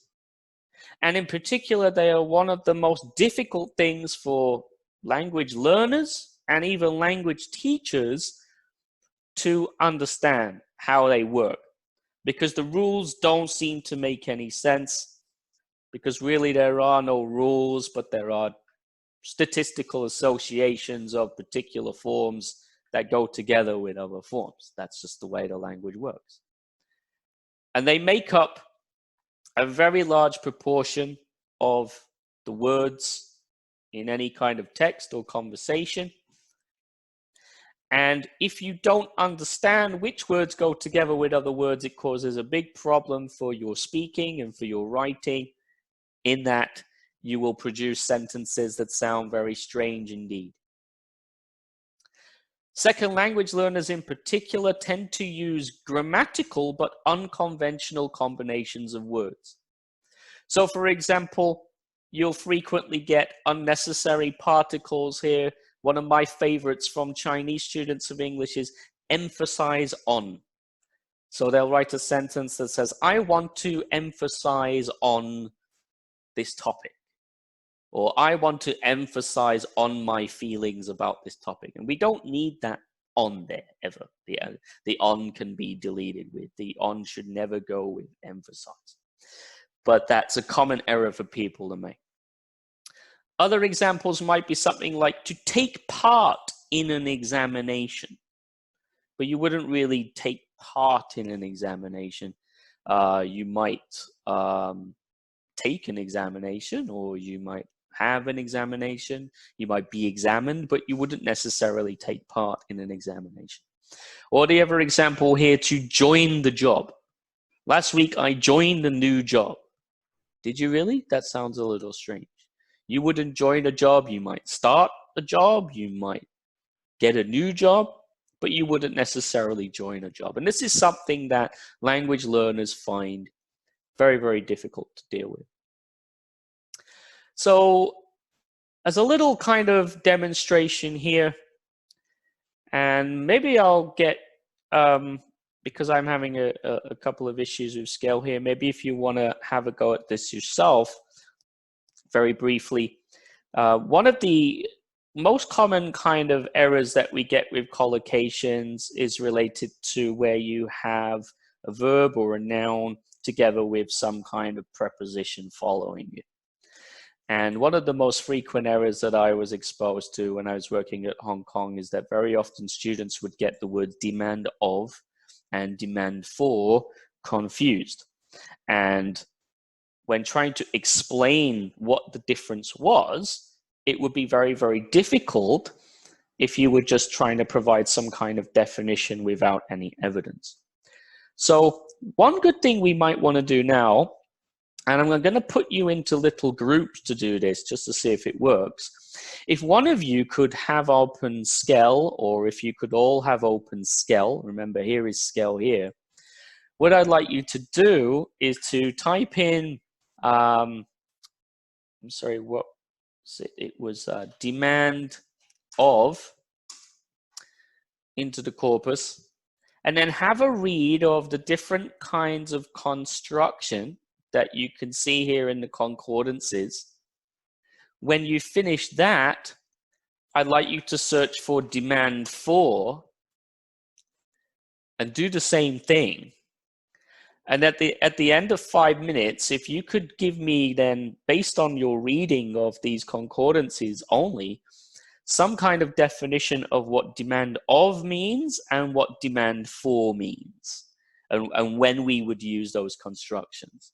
And in particular, they are one of the most difficult things for language learners and even language teachers to understand how they work, because the rules don't seem to make any sense, because really there are no rules, but there are statistical associations of particular forms that go together with other forms. That's just the way the language works. And they make up a very large proportion of the words in any kind of text or conversation. And if you don't understand which words go together with other words, it causes a big problem for your speaking and for your writing, in that you will produce sentences that sound very strange indeed. Second language learners in particular tend to use grammatical but unconventional combinations of words. So for example, you'll frequently get unnecessary particles here. One of my favorites from Chinese students of English is emphasize on. So they'll write a sentence that says, I want to emphasize on this topic. Or I want to emphasize on my feelings about this topic. And we don't need that on there ever. The on can be deleted with. The on should never go with emphasize. But that's a common error for people to make. Other examples might be something like to take part in an examination. But you wouldn't really take part in an examination. You might take an examination, or you might have an examination. You might be examined, but you wouldn't necessarily take part in an examination. Or the other example here, to join the job. Last week, I joined a new job. Did you really? That sounds a little strange. You wouldn't join a job. You might start a job. You might get a new job, but you wouldn't necessarily join a job. And this is something that language learners find very, very difficult to deal with. So as a little kind of demonstration here, and maybe I'll get, because I'm having a couple of issues with SKELL here, maybe if you want to have a go at this yourself, very briefly, one of the most common kind of errors that we get with collocations is related to where you have a verb or a noun together with some kind of preposition following it. And one of the most frequent errors that I was exposed to when I was working at Hong Kong is that very often students would get the word demand of and demand for confused. And when trying to explain what the difference was, it would be very, very difficult if you were just trying to provide some kind of definition without any evidence. So one good thing we might want to do now, and I'm going to put you into little groups to do this just to see if it works. If one of you could have open SKELL, or if you could all have open SKELL, remember here is SKELL here, what I'd like you to do is to type in, I'm sorry, what was it? It was demand of into the corpus, and then have a read of the different kinds of construction that you can see here in the concordances. When you finish that, I'd like you to search for demand for and do the same thing. And at the end of 5 minutes, if you could give me then, based on your reading of these concordances only, some kind of definition of what demand of means and what demand for means, and when we would use those constructions.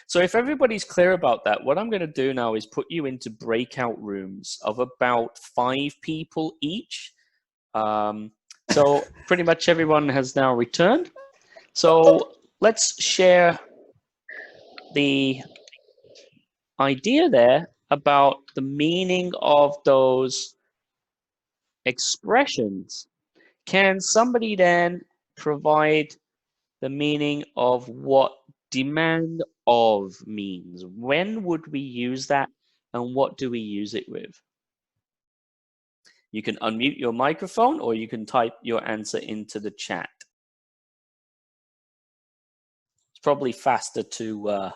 So if everybody's clear about that, what I'm going to do now is put you into breakout rooms of about 5 people each. So pretty much everyone has now returned. So let's share the idea there about the meaning of those expressions. Can somebody then provide the meaning of what demand of means? When would we use that, and what do we use it with? You can unmute your microphone, or you can type your answer into the chat. It's probably faster to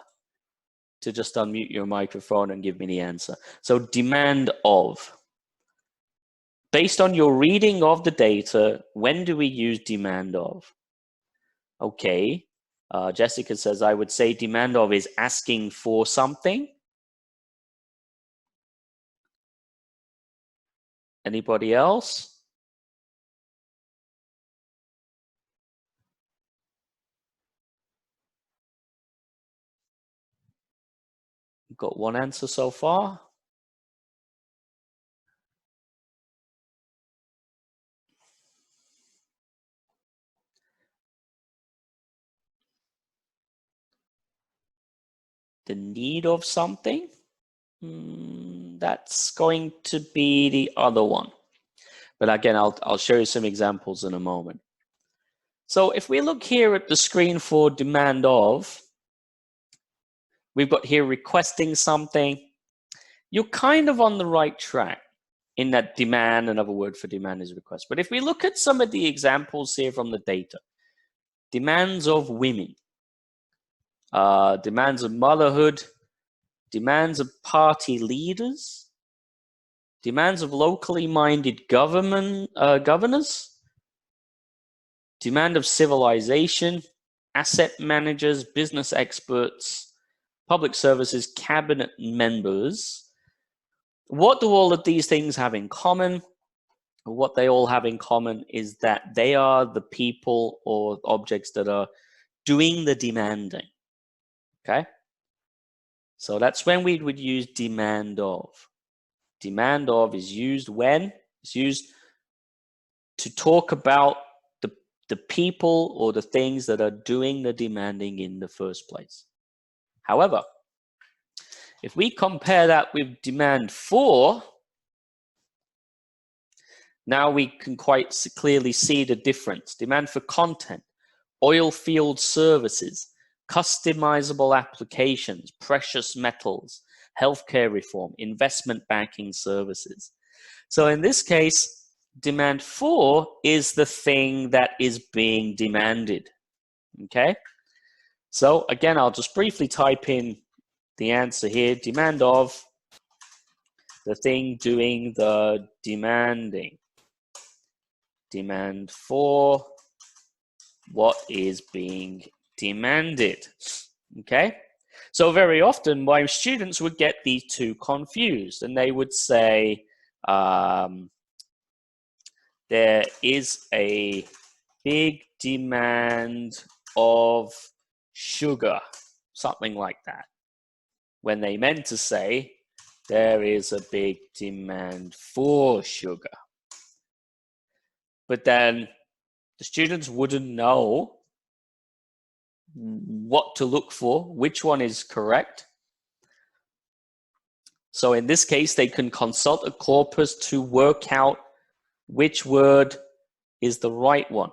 just unmute your microphone and give me the answer. So demand of. Based on your reading of the data, when do we use demand of? Okay, Jessica says, I would say demand of is asking for something. Anybody else? We've got one answer so far. The need of something? That's going to be the other one. But again, I'll show you some examples in a moment. So if we look here at the screen for demand of, we've got here requesting something. You're kind of on the right track in that demand. Another word for demand is request. But if we look at some of the examples here from the data, demands of women, demands of motherhood, demands of party leaders, demands of locally minded governors, demand of civilization, asset managers, business experts, public services, cabinet members. What do all of these things have in common? What they all have in common is that they are the people or objects that are doing the demanding. Okay? So that's when we would use demand of. Demand of is used when? It's used to talk about the people or the things that are doing the demanding in the first place. However, If we compare that with demand for, now we can quite clearly see the difference. Demand for content, oil field services, customizable applications, precious metals, healthcare reform, investment banking services. So in this case, demand for is the thing that is being demanded. Okay? So again, I'll just briefly type in the answer here. Demand of, the thing doing the demanding. Demand for, what is being demanded. Okay? So very often my students would get these two confused, and they would say, there is a big demand of sugar, something like that, when they meant to say there is a big demand for sugar. But then the students wouldn't know what to look for, which one is correct. So in this case, they can consult a corpus to work out which word is the right one,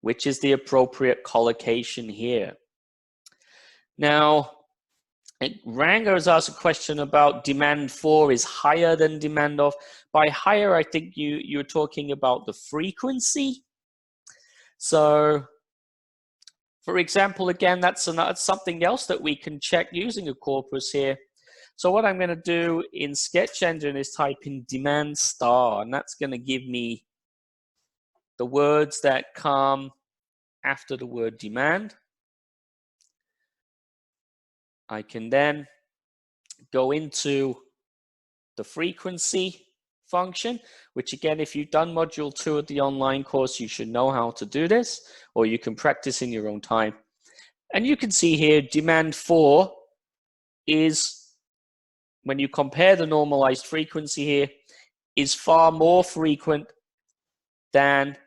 which is the appropriate collocation here. Now, Rango has asked a question about demand for is higher than demand of. By higher, I think you're talking about the frequency. So, for example, again, that's something else that we can check using a corpus here. So what I'm going to do in SketchEngine is type in demand star, and that's going to give me the words that come after the word demand. I can then go into the frequency function, which again, if you've done module 2 of the online course, you should know how to do this, or you can practice in your own time. And you can see here, demand for is, when you compare the normalized frequency here, is far more frequent than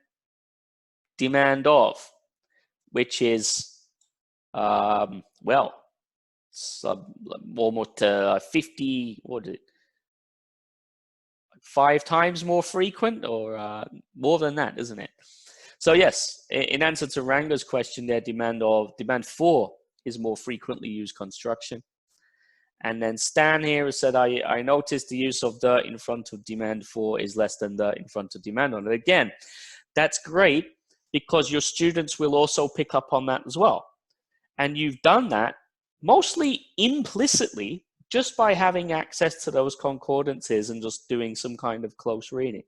demand of, which is, well, almost 50, what is it? 5 times more frequent, or more than that, isn't it? So yes, in answer to Ranga's question there, demand for is more frequently used construction. And then Stan here has said, I noticed the use of the in front of demand for is less than the in front of demand on. And again, that's great because your students will also pick up on that as well. And you've done that mostly implicitly just by having access to those concordances and just doing some kind of close reading.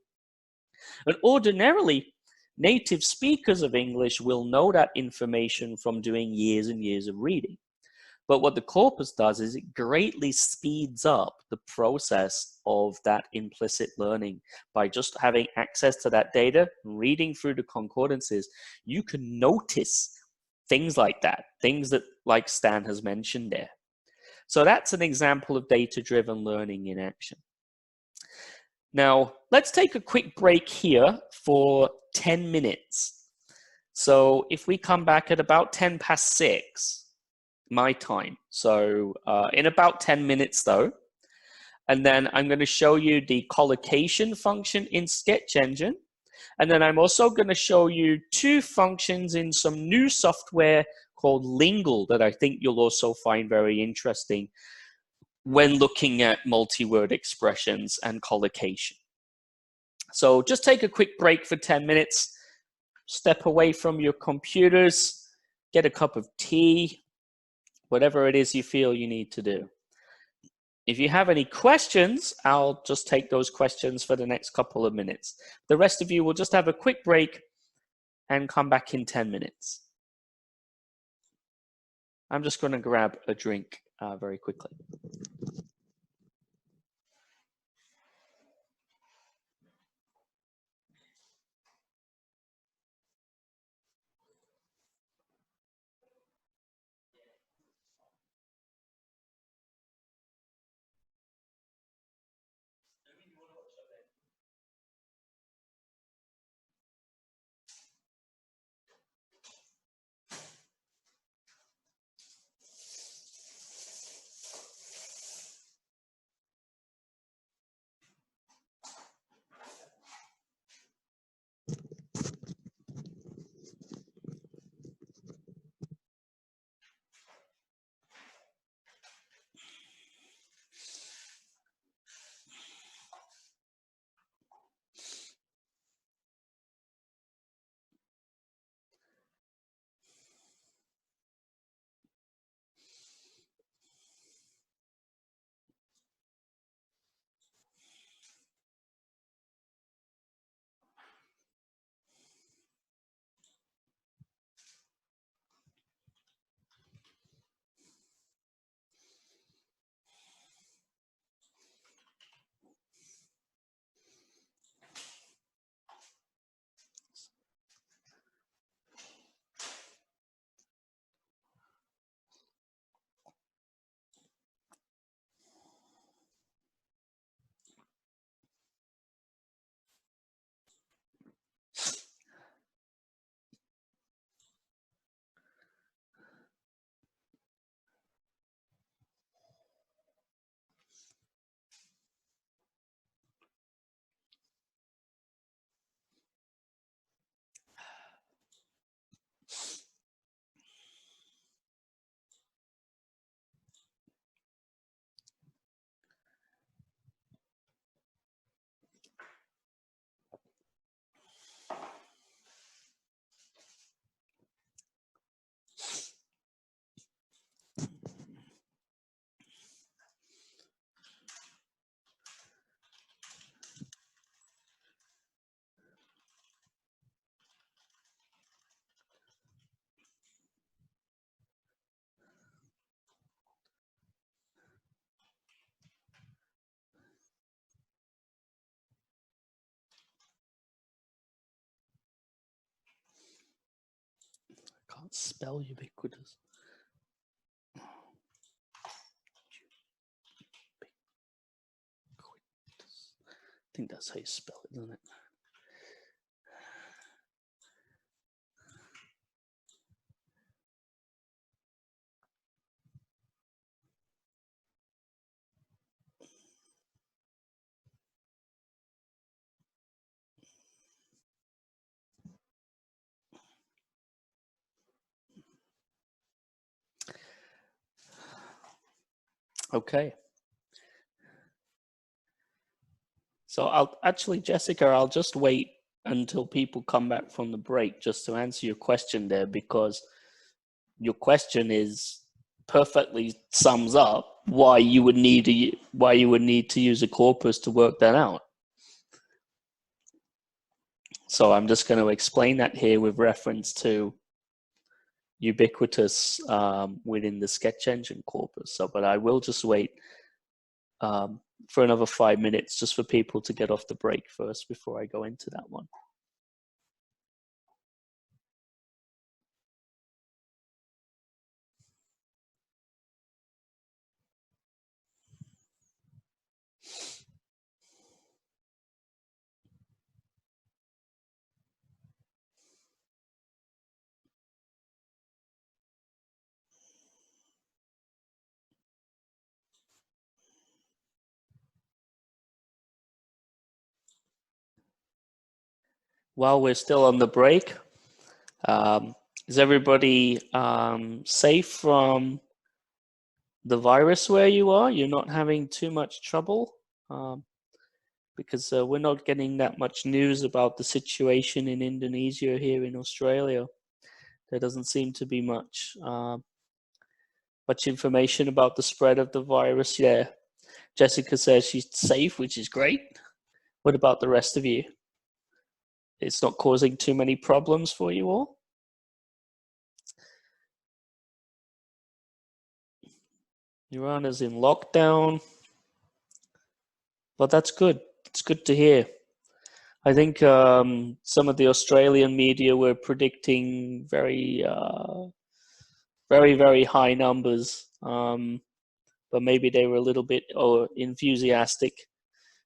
And ordinarily, native speakers of English will know that information from doing years and years of reading. But what the corpus does is it greatly speeds up the process of that implicit learning. By just having access to that data, reading through the concordances, you can notice things like that, things that like Stan has mentioned there. So that's an example of data-driven learning in action. Now, let's take a quick break here for 10 minutes. So if we come back at about 10 past 6, my time. So in about 10 minutes though, and then I'm going to show you the collocation function in SketchEngine. And then I'm also going to show you 2 functions in some new software called Linggle that I think you'll also find very interesting when looking at multi-word expressions and collocation. So just take a quick break for 10 minutes, step away from your computers, get a cup of tea, whatever it is you feel you need to do. If you have any questions, I'll just take those questions for the next couple of minutes. The rest of you will just have a quick break and come back in 10 minutes. I'm just going to grab a drink very quickly. can't spell ubiquitous. I think that's how you spell it, isn't it? Okay. So I'll actually, Jessica, I'll just wait until people come back from the break just to answer your question there, because your question is perfectly sums up why you would need to use a corpus to work that out. So I'm just going to explain that here with reference to ubiquitous within the SketchEngine corpus. So, but I will just wait for another 5 minutes just for people to get off the break first before I go into that one. While we're still on the break, is everybody safe from the virus where you are? You're not having too much trouble? Because we're not getting that much news about the situation in Indonesia here in Australia. There doesn't seem to be much information about the spread of the virus. Yeah, Jessica says she's safe, which is great. What about the rest of you? It's not causing too many problems for you all? Irana's in lockdown. Well, that's good. It's good to hear. I think some of the Australian media were predicting very, very high numbers, but maybe they were a little bit enthusiastic.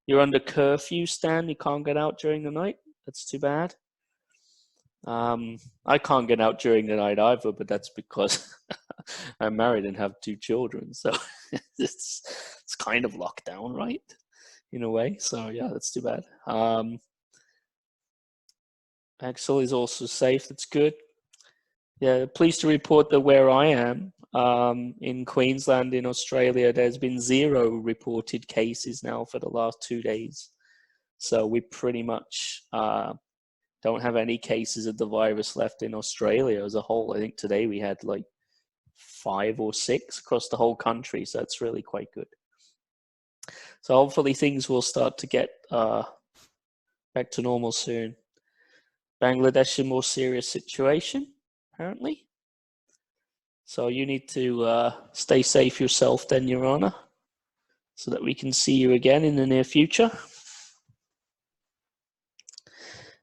You're under curfew, Stan. You can't get out during the night. That's too bad. I can't get out during the night either, but that's because I'm married and have 2 children. So it's kind of lockdown, right? In a way. So yeah, that's too bad. Axel is also safe. That's good. Yeah, pleased to report that where I am, in Queensland, in Australia, there's been 0 reported cases now for the last 2 days. So we pretty much don't have any cases of the virus left in Australia as a whole. I think today we had like 5 or 6 across the whole country. So that's really quite good. So hopefully things will start to get back to normal soon. Bangladesh is a more serious situation, apparently. So you need to stay safe yourself then, Your Honor, so that we can see you again in the near future.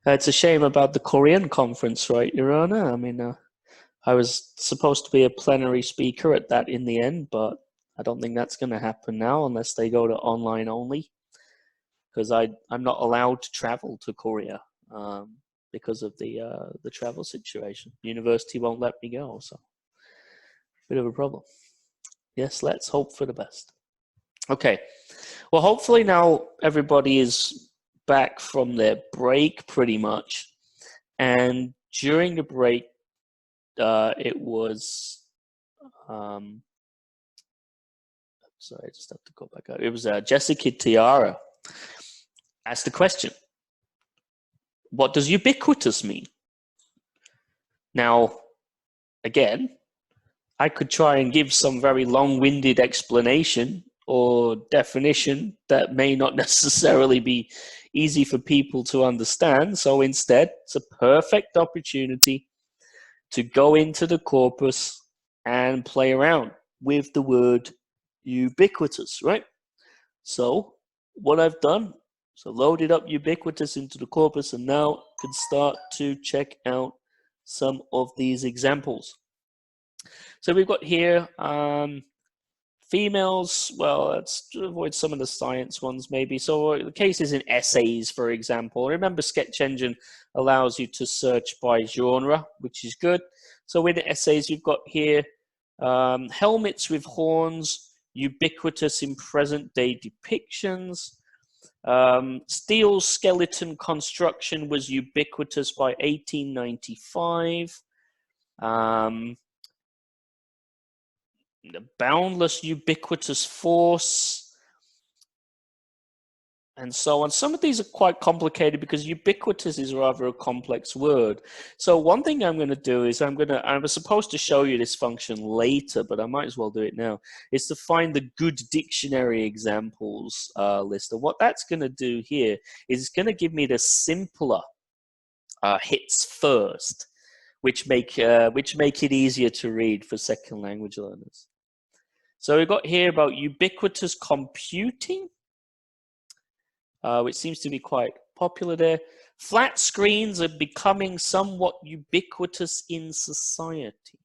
It's a shame about the Korean conference, right, Your Honor? I mean, I was supposed to be a plenary speaker at that in the end, but I don't think that's going to happen now unless they go to online only, because I'm not allowed to travel to Korea because of the travel situation. University won't let me go, so bit of a problem. Yes, let's hope for the best. Okay, well, hopefully now everybody is back from their break pretty much, and during the break it was sorry, I just have to go back up. It was Jessica Tiara asked the question, what does ubiquitous mean? Now, again, I could try and give some very long-winded explanation or definition that may not necessarily be easy for people to understand. So instead, it's a perfect opportunity to go into the corpus and play around with the word ubiquitous, right? So what I've done, so loaded up ubiquitous into the corpus, and now I can start to check out some of these examples. So we've got here females. Well, let's avoid some of the science ones maybe. So the cases in essays, for example. Remember, SketchEngine allows you to search by genre, which is good. So with the essays, you've got here helmets with horns, ubiquitous in present-day depictions. Steel skeleton construction was ubiquitous by 1895. The boundless ubiquitous force, and so on. Some of these are quite complicated because ubiquitous is rather a complex word. So one thing I'm going to do is I was supposed to show you this function later, but I might as well do it now, is to find the good dictionary examples list. And what that's going to do here is it's going to give me the simpler hits first, which make it easier to read for second language learners. So we've got here about ubiquitous computing, which seems to be quite popular there. Flat screens are becoming somewhat ubiquitous in society.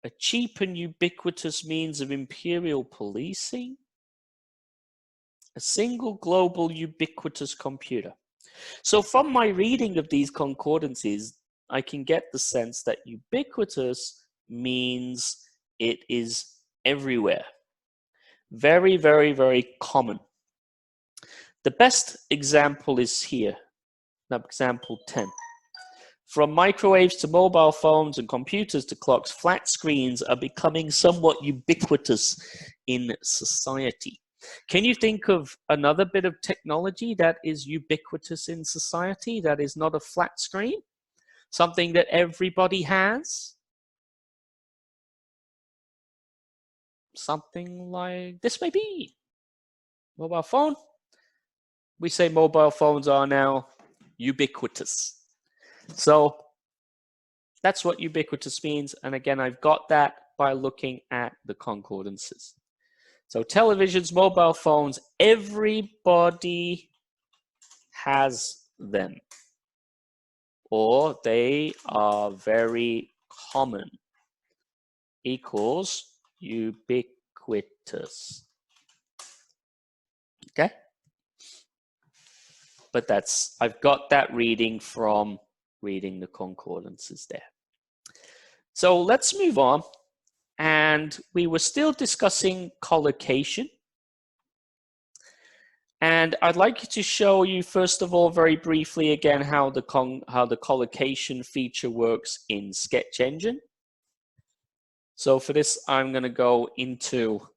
A cheap and ubiquitous means of imperial policing. A single global ubiquitous computer. So from my reading of these concordances, I can get the sense that ubiquitous means it is everywhere. Very, very, very common. The best example is here, example 10. From microwaves to mobile phones and computers to clocks, flat screens are becoming somewhat ubiquitous in society. Can you think of another bit of technology that is ubiquitous in society that is not a flat screen? Something that everybody has? Something like this maybe. Mobile phone. We say mobile phones are now ubiquitous. So that's what ubiquitous means. And again, I've got that by looking at the concordances. So televisions, mobile phones, everybody has them. Or they are very common. Equals ubiquitous. Okay? But I've got that reading from reading the concordances there. So let's move on. And we were still discussing collocation. And I'd like to show you, first of all, very briefly again, how the collocation feature works in SketchEngine. So for this, I'm going to go into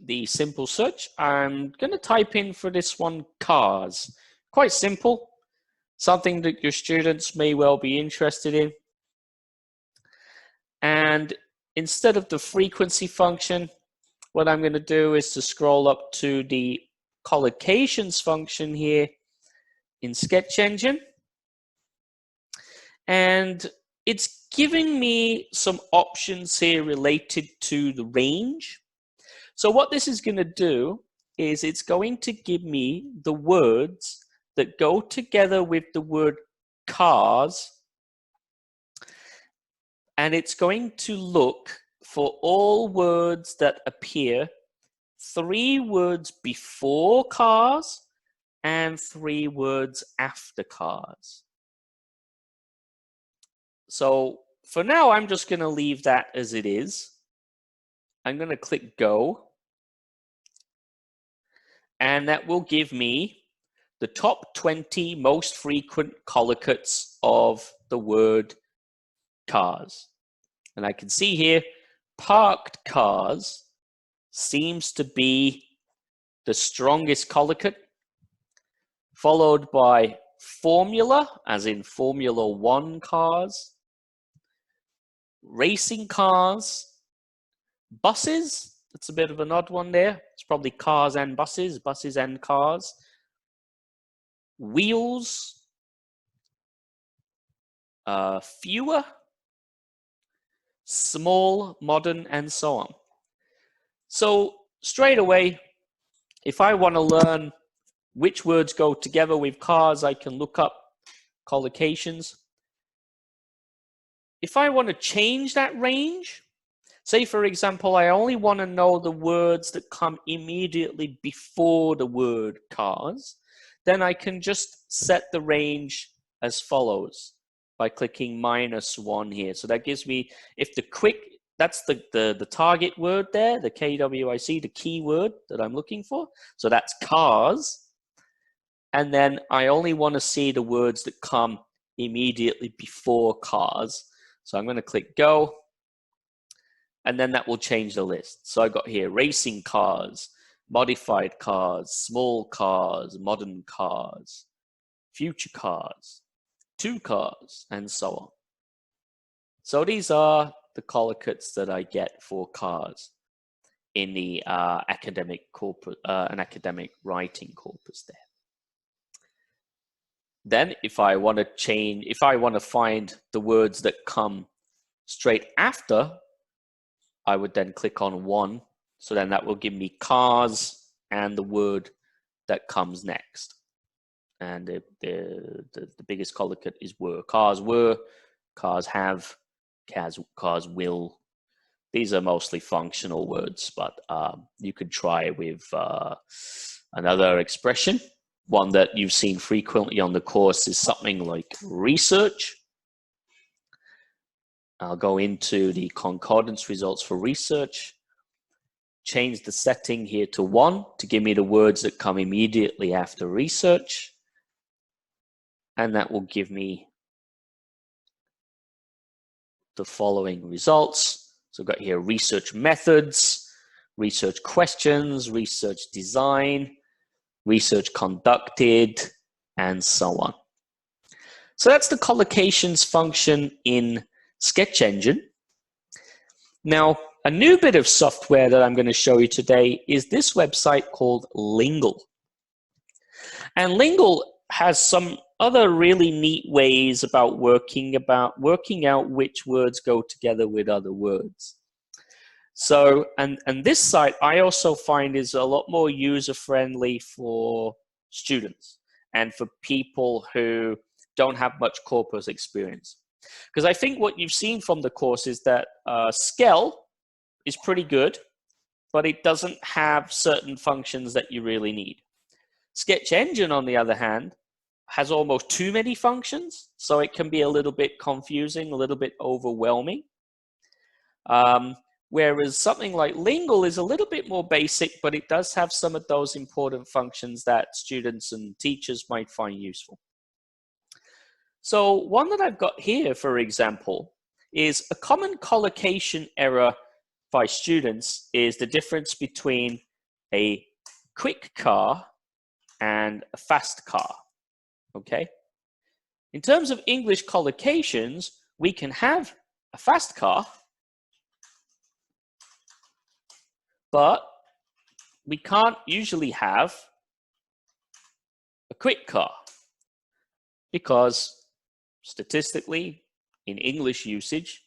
the simple search. I'm going to type in for this one, cars. Quite simple, something that your students may well be interested in. And instead of the frequency function, what I'm going to do is to scroll up to the collocations function here in SketchEngine. And it's giving me some options here related to the range. So what this is going to do is it's going to give me the words that go together with the word cars. And it's going to look for all words that appear 3 words before cars and 3 words after cars. So for now, I'm just going to leave that as it is. I'm going to click go. And that will give me the top 20 most frequent collocates of the word cars. And I can see here, parked cars seems to be the strongest collocate, followed by formula, as in Formula 1 cars, racing cars, buses, that's a bit of an odd one there. It's probably cars and buses, buses and cars, wheels, fewer, small, modern, and so on. So straight away, if I want to learn which words go together with cars, I can look up collocations. If I want to change that range, say for example, I only want to know the words that come immediately before the word cars, then I can just set the range as follows by clicking -1 here. So that gives me, if the quick, that's the target word there, the KWIC, the keyword that I'm looking for. So that's cars. And then I only want to see the words that come immediately before cars. So I'm going to click go. And then that will change the list. So I got here racing cars, modified cars, small cars, modern cars, future cars, 2 cars, and so on. So these are the collocates that I get for cars in the academic corpus, an academic writing corpus there. Then if I want to change, if I want to find the words that come straight after, I would then click on 1. So then that will give me cars and the word that comes next. And the biggest collocate is were. Cars were, cars have, cars will. These are mostly functional words, but you could try with another expression. One that you've seen frequently on the course is something like research. I'll go into the concordance results for research, change the setting here to 1 to give me the words that come immediately after research. And that will give me the following results. So I've got here research methods, research questions, research design, research conducted, and so on. So that's the collocations function in SketchEngine. Now, a new bit of software that I'm going to show you today is this website called Linggle. And Linggle has some other really neat ways about working out which words go together with other words. So, and this site I also find is a lot more user-friendly for students and for people who don't have much corpus experience. Because I think what you've seen from the course is that SKELL is pretty good, but it doesn't have certain functions that you really need. SketchEngine, on the other hand, has almost too many functions, so it can be a little bit confusing, a little bit overwhelming. Whereas something like Linggle is a little bit more basic, but it does have some of those important functions that students and teachers might find useful. So one that I've got here, for example, is a common collocation error by students is the difference between a quick car and a fast car, okay? In terms of English collocations, we can have a fast car, but we can't usually have a quick car because statistically, in English usage,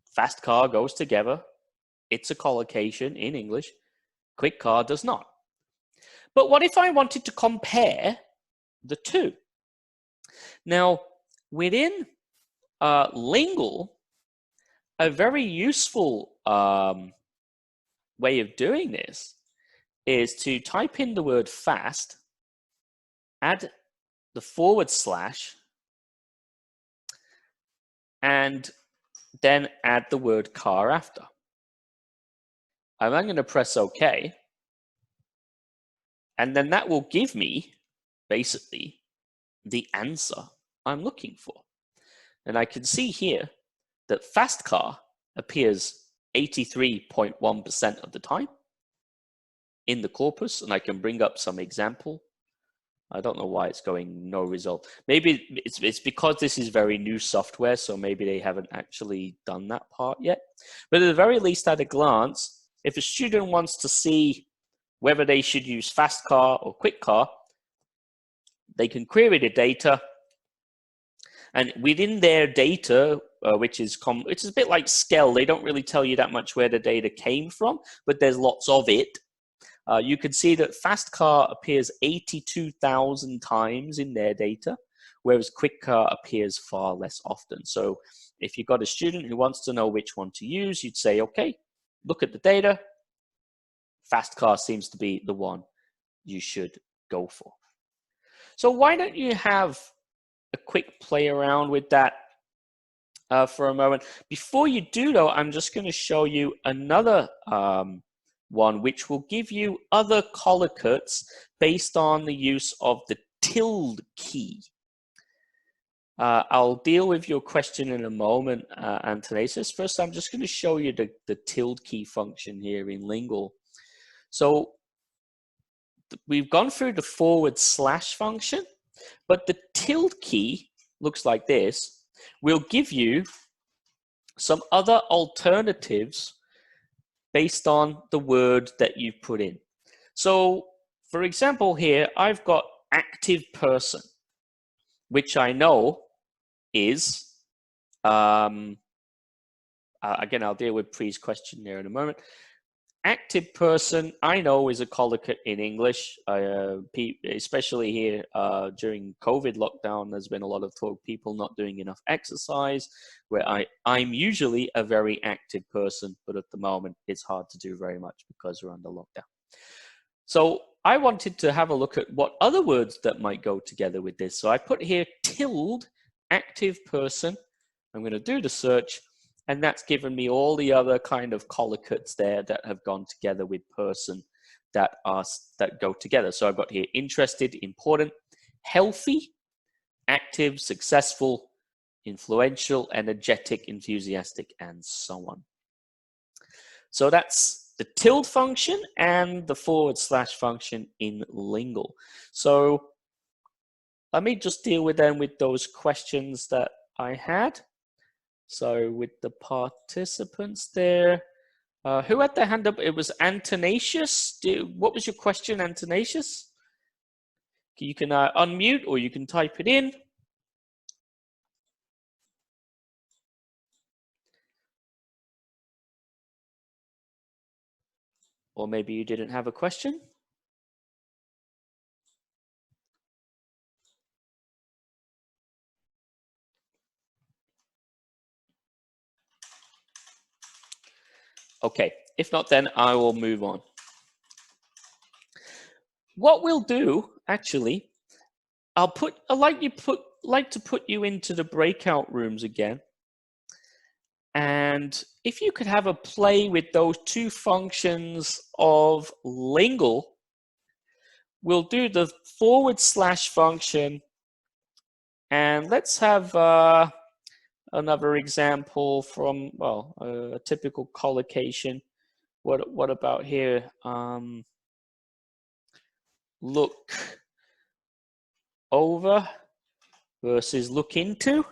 fast car goes together. It's a collocation in English. Quick car does not. But what if I wanted to compare the two? Now, within Linggle, a very useful way of doing this is to type in the word fast, add the /, and then add the word car after. I'm going to press OK. And then that will give me, basically, the answer I'm looking for. And I can see here that fast car appears 83.1% of the time in the corpus. And I can bring up some example. I don't know why it's going no result. Maybe it's because this is very new software, so maybe they haven't actually done that part yet. But at the very least, at a glance, if a student wants to see whether they should use fast car or quick car, they can query the data. And within their data, which is a bit like SKELL, they don't really tell you that much where the data came from, but there's lots of it. You can see that fast car appears 82,000 times in their data, whereas quick appears far less often. So if you've got a student who wants to know which one to use, you'd say, okay, look at the data. Fast car seems to be the one you should go for. So why don't you have a quick play around with that for a moment. Before you do, though, I'm just going to show you another one which will give you other collocates based on the use of the tilde key. I'll deal with your question in a moment, Antonasis. First, I'm just going to show you the tilde key function here in Linggle. So we've gone through the / function, but the tilde key looks like this. Will give you some other alternatives based on the word that you've put in. So, for example, here I've got active person, which I know is, again, I'll deal with Pre's question there in a moment. Active person, I know, is a colloquy in English, especially here during COVID lockdown. There's been a lot of talk, people not doing enough exercise, where I'm usually a very active person, but at the moment it's hard to do very much because we're under lockdown. So I wanted to have a look at what other words that might go together with this. So I put here tilde, active person. I'm going to do the search. And that's given me all the other kind of collocates there that have gone together with person that go together. So I've got here interested, important, healthy, active, successful, influential, energetic, enthusiastic, and so on. So that's the tilde function and the / function in Linggle. So let me just deal with them with those questions that I had. So with the participants there, who had their hand up? It was Antonatius. What was your question, Antonatius? You can unmute or you can type it in. Or maybe you didn't have a question. Okay, if not, then I will move on. What we'll do, actually, I'd like to put you into the breakout rooms again. And if you could have a play with those two functions of Linggle, we'll do the / function. And let's have another example from, well, a typical collocation. What about here? Look over versus look into.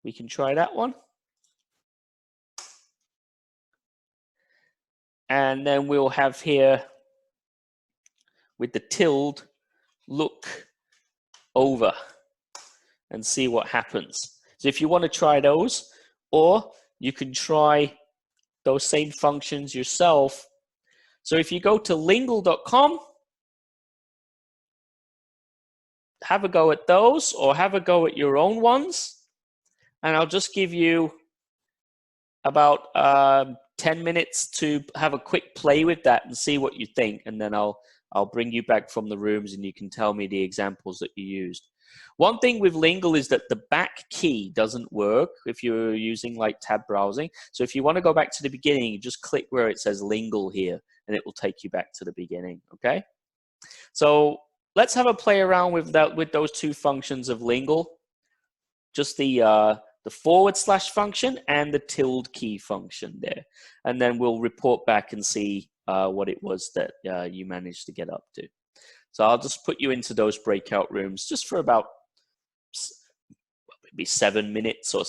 We can try that one. And then we'll have here with the tilde, look over, and see what happens. So if you want to try those, or you can try those same functions yourself. So if you go to linggle.com, have a go at those, or have a go at your own ones. And I'll just give you about 10 minutes to have a quick play with that and see what you think. And then I'll bring you back from the rooms and you can tell me the examples that you used. One thing with Linggle is that the back key doesn't work if you're using like tab browsing. So if you want to go back to the beginning, you just click where it says Linggle here and it will take you back to the beginning, okay? So let's have a play around with those two functions of Linggle. Just the / function and the tilde key function there. And then we'll report back and see what it was that you managed to get up to. So I'll just put you into those breakout rooms just for about maybe 7 minutes or